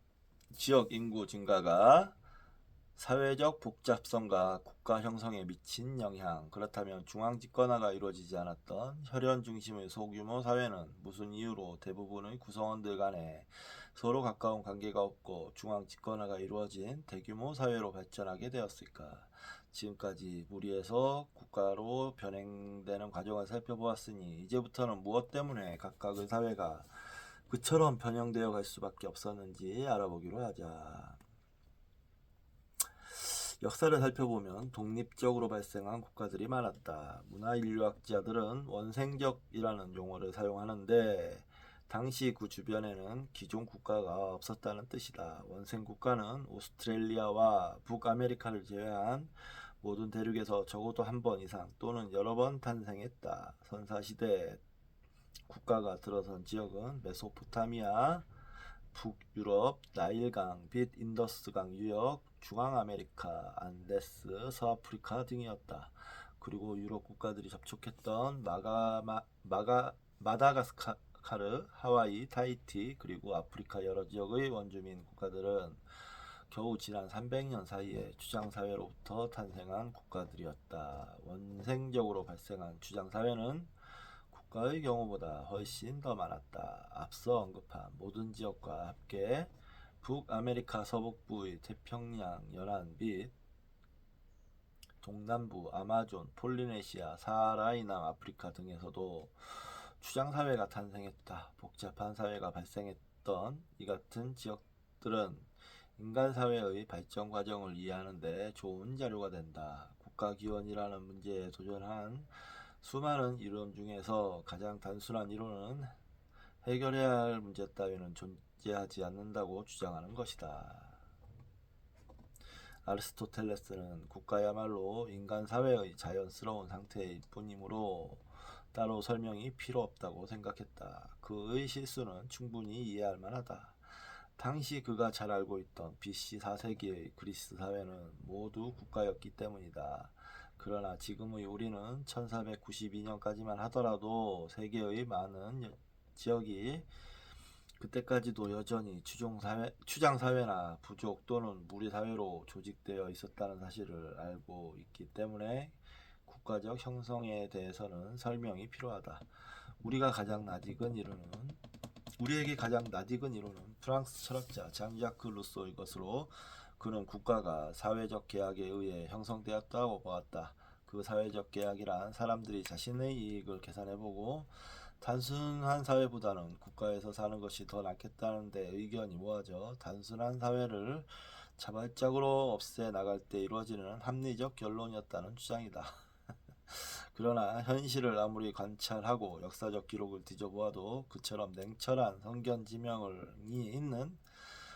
지역 인구 증가가 사회적 복잡성과 국가 형성에 미친 영향. 그렇다면 중앙 집권화가 이루어지지 않았던 혈연 중심의 소규모 사회는 무슨 이유로 대부분의 구성원들 간에 서로 가까운 관계가 없고 중앙 집권화가 이루어진 대규모 사회로 발전하게 되었을까? 지금까지 무리에서 국가로 변형되는 과정을 살펴보았으니 이제부터는 무엇 때문에 각각의 사회가 그처럼 변형되어 갈 수밖에 없었는지 알아보기로 하자. 역사를 살펴보면 독립적으로 발생한 국가들이 많았다. 문화인류학자들은 원생적이라는 용어를 사용하는데 당시 그 주변에는 기존 국가가 없었다는 뜻이다. 원생국가는 오스트레일리아와 북아메리카를 제외한 모든 대륙에서 적어도 한 번 이상 또는 여러 번 탄생했다. 선사시대 국가가 들어선 지역은 메소포타미아, 북유럽, 나일강, 빛 인더스강 유역, 중앙아메리카, 안데스, 서아프리카 등이었다. 그리고 유럽 국가들이 접촉했던 마다가스카르, 하와이, 타히티, 그리고 아프리카 여러 지역의 원주민 국가들은 겨우 지난 300년 사이에 추장사회로부터 탄생한 국가들이었다. 원생적으로 발생한 추장사회는 국가의 경우보다 훨씬 더 많았다. 앞서 언급한 모든 지역과 함께 북아메리카 서북부의 태평양 연안 및 동남부 아마존, 폴리네시아, 사하라 이남 아프리카 등에서도 추장사회가 탄생했다. 복잡한 사회가 발생했던 이 같은 지역들은 인간사회의 발전 과정을 이해하는 데 좋은 자료가 된다. 국가기원이라는 문제에 도전한 수많은 이론 중에서 가장 단순한 이론은 해결해야 할 문제 따위는 존재하지 않는다고 주장하는 것이다. 아리스토텔레스는 국가야말로 인간 사회의 자연스러운 상태일 뿐이므로 따로 설명이 필요 없다고 생각했다. 그의 실수는 충분히 이해할 만하다. 당시 그가 잘 알고 있던 BC 4세기의 그리스 사회는 모두 국가였기 때문이다. 그러나 지금의 우리는 1492년까지만 하더라도 세계의 많은 지역이 그때까지도 여전히 추장사회나 부족 또는 무리사회로 조직되어 있었다는 사실을 알고 있기 때문에 국가적 형성에 대해서는 설명이 필요하다. 우리에게 가장 낯익은 이론은 프랑스 철학자 장자크 루소의 것으로 그는 국가가 사회적 계약에 의해 형성되었다고 보았다. 그 사회적 계약이란 사람들이 자신의 이익을 계산해보고 단순한 사회보다는 국가에서 사는 것이 더 낫겠다는 데 의견이 모아져 단순한 사회를 자발적으로 없애 나갈 때 이루어지는 합리적 결론이었다는 주장이다. 그러나 현실을 아무리 관찰하고 역사적 기록을 뒤져보아도 그처럼 냉철한 성견지명이 있는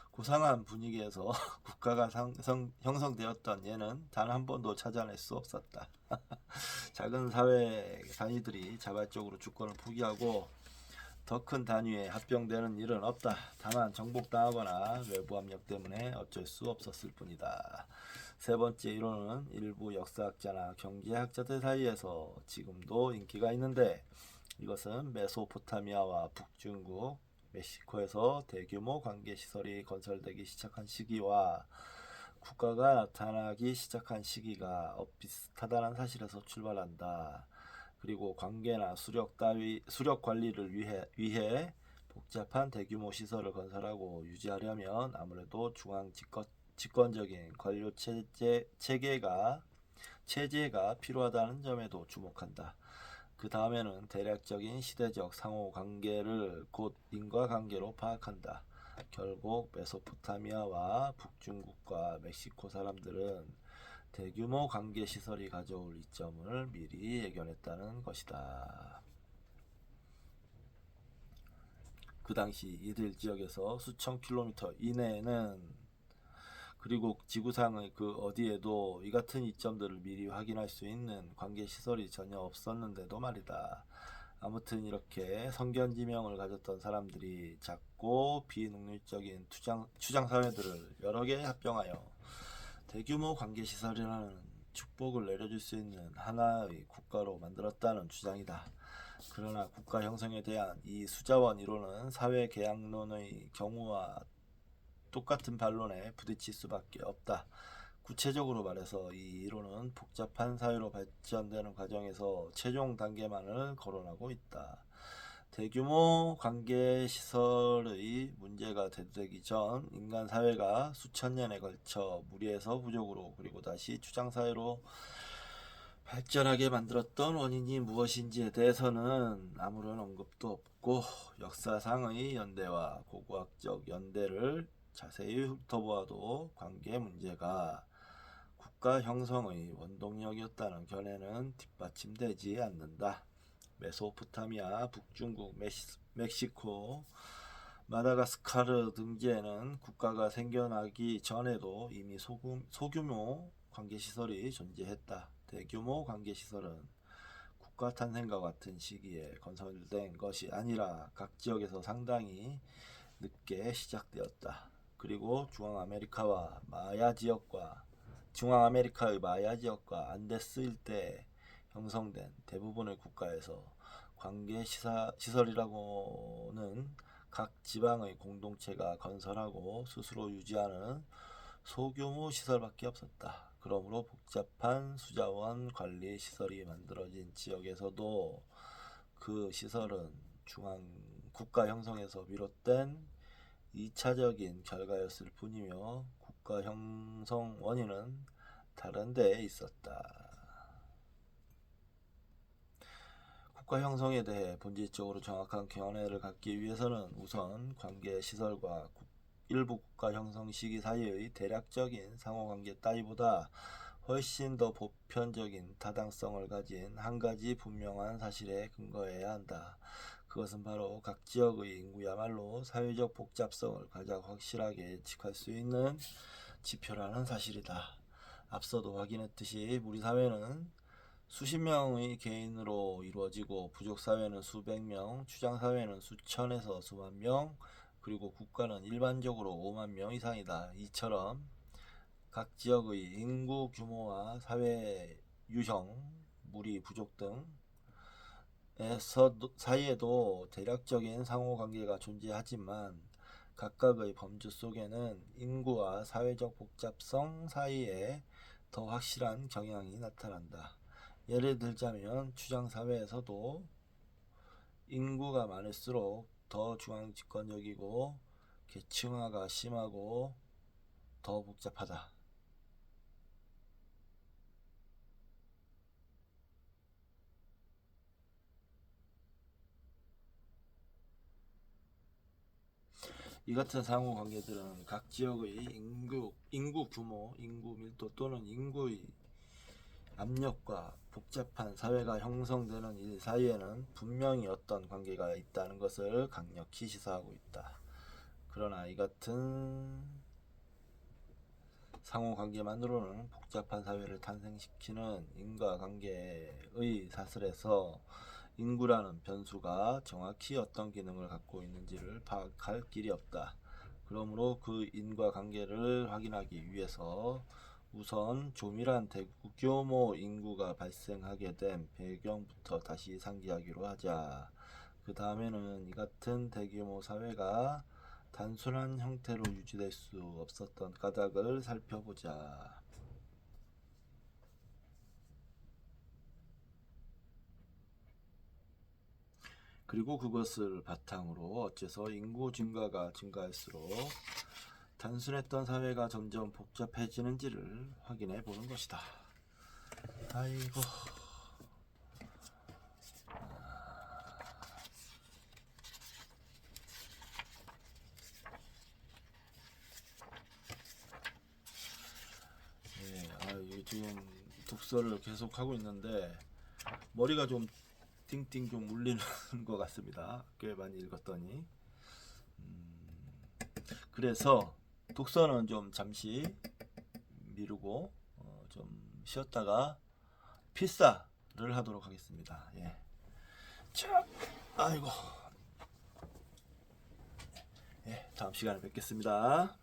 고상한 분위기에서 국가가 형성되었던 예는 단 한 번도 찾아낼 수 없었다. 작은 사회 단위들이 자발적으로 주권을 포기하고 더 큰 단위에 합병되는 일은 없다. 다만 정복당하거나 외부 압력 때문에 어쩔 수 없었을 뿐이다. 세 번째 이론은 일부 역사학자나 경제학자들 사이에서 지금도 인기가 있는데 이것은 메소포타미아와 북중국, 멕시코에서 대규모 관계시설이 건설되기 시작한 시기와 국가가 나타나기 시작한 시기가 비슷하다는 사실에서 출발한다. 그리고 관계나 수력 관리를 위해 복잡한 대규모 시설을 건설하고 유지하려면 아무래도 중앙 집권적인 관료 체제가 필요하다는 점에도 주목한다. 그 다음에는 대략적인 시대적 상호 관계를 곧 인과관계로 파악한다. 결국 메소포타미아와 북중국과 멕시코 사람들은 대규모 관계 시설이 가져올 이점을 미리 예견했다는 것이다. 그 당시 이들 지역에서 수천 킬로미터 이내에는 그리고 지구상의 그 어디에도 이 같은 이점들을 미리 확인할 수 있는 관계 시설이 전혀 없었는데도 말이다. 아무튼 이렇게 성견지명을 가졌던 사람들이 작고 비능률적인 추장사회들을 여러 개 합병하여 대규모 관계시설이라는 축복을 내려줄 수 있는 하나의 국가로 만들었다는 주장이다. 그러나 국가 형성에 대한 이 수자원 이론은 사회계약론의 경우와 똑같은 반론에 부딪힐 수밖에 없다. 구체적으로 말해서 이 이론은 복잡한 사회로 발전되는 과정에서 최종 단계만을 거론하고 있다. 대규모 관계시설의 문제가 대두되기 전 인간 사회가 수천 년에 걸쳐 무리에서 부족으로 그리고 다시 추장사회로 발전하게 만들었던 원인이 무엇인지에 대해서는 아무런 언급도 없고 역사상의 연대와 고고학적 연대를 자세히 훑어보아도 관계 문제가 국가 형성의 원동력이었다는 견해는 뒷받침되지 않는다. 메소포타미아, 북중국, 멕시코, 마다가스카르 등지에는 국가가 생겨나기 전에도 이미 소규모 관계시설이 존재했다. 대규모 관계시설은 국가 탄생과 같은 시기에 건설된 것이 아니라 각 지역에서 상당히 늦게 시작되었다. 그리고 중앙아메리카의 마야 지역과 안데스 일대에 형성된 대부분의 국가에서 관계 시설이라고는 각 지방의 공동체가 건설하고 스스로 유지하는 소규모 시설밖에 없었다. 그러므로 복잡한 수자원 관리 시설이 만들어진 지역에서도 그 시설은 중앙 국가 형성에서 비롯된 2차적인 결과였을 뿐이며 국가 형성 원인은 다른 데에 있었다. 국가 형성에 대해 본질적으로 정확한 견해를 갖기 위해서는 우선 관계 시설과 일부 국가 형성 시기 사이의 대략적인 상호관계 따위보다 훨씬 더 보편적인 타당성을 가진 한 가지 분명한 사실에 근거해야 한다. 그것은 바로 각 지역의 인구야말로 사회적 복잡성을 가장 확실하게 예측할 수 있는 지표라는 사실이다. 앞서도 확인했듯이 우리 사회는 수십 명의 개인으로 이루어지고 부족사회는 수백 명, 추장사회는 수천에서 수만 명, 그리고 국가는 일반적으로 5만 명 이상이다. 이처럼 각 지역의 인구 규모와 사회 유형, 무리 부족 등 사이에도 대략적인 상호관계가 존재하지만 각각의 범주 속에는 인구와 사회적 복잡성 사이에 더 확실한 경향이 나타난다. 예를 들자면 추장사회에서도 인구가 많을수록 더 중앙집권적이고 계층화가 심하고 더 복잡하다. 이 같은 상호관계들은 각 지역의 인구 규모, 인구 밀도 또는 인구의 압력과 복잡한 사회가 형성되는 일 사이에는 분명히 어떤 관계가 있다는 것을 강력히 시사하고 있다. 그러나 이 같은 상호관계만으로는 복잡한 사회를 탄생시키는 인과관계의 사슬에서 인구라는 변수가 정확히 어떤 기능을 갖고 있는지를 파악할 길이 없다. 그러므로 그 인과관계를 확인하기 위해서 우선 조밀한 대규모 인구가 발생하게 된 배경부터 다시 상기하기로 하자. 그 다음에는 이 같은 대규모 사회가 단순한 형태로 유지될 수 없었던 까닭을 살펴보자. 그리고 그것을 바탕으로 어째서 인구 증가가 증가할수록 단순했던 사회가 점점 복잡해지는지를 확인해 보는 것이다. 아이고. 이게 지금 독서를 계속 하고 있는데 머리가 좀 띵띵 좀 울리는 것 같습니다. 꽤 많이 읽었더니. 그래서 독서는 좀 잠시 미루고 좀 쉬었다가 필사를 하도록 하겠습니다. 예. 자, 아이고. 예, 다음 시간에 뵙겠습니다.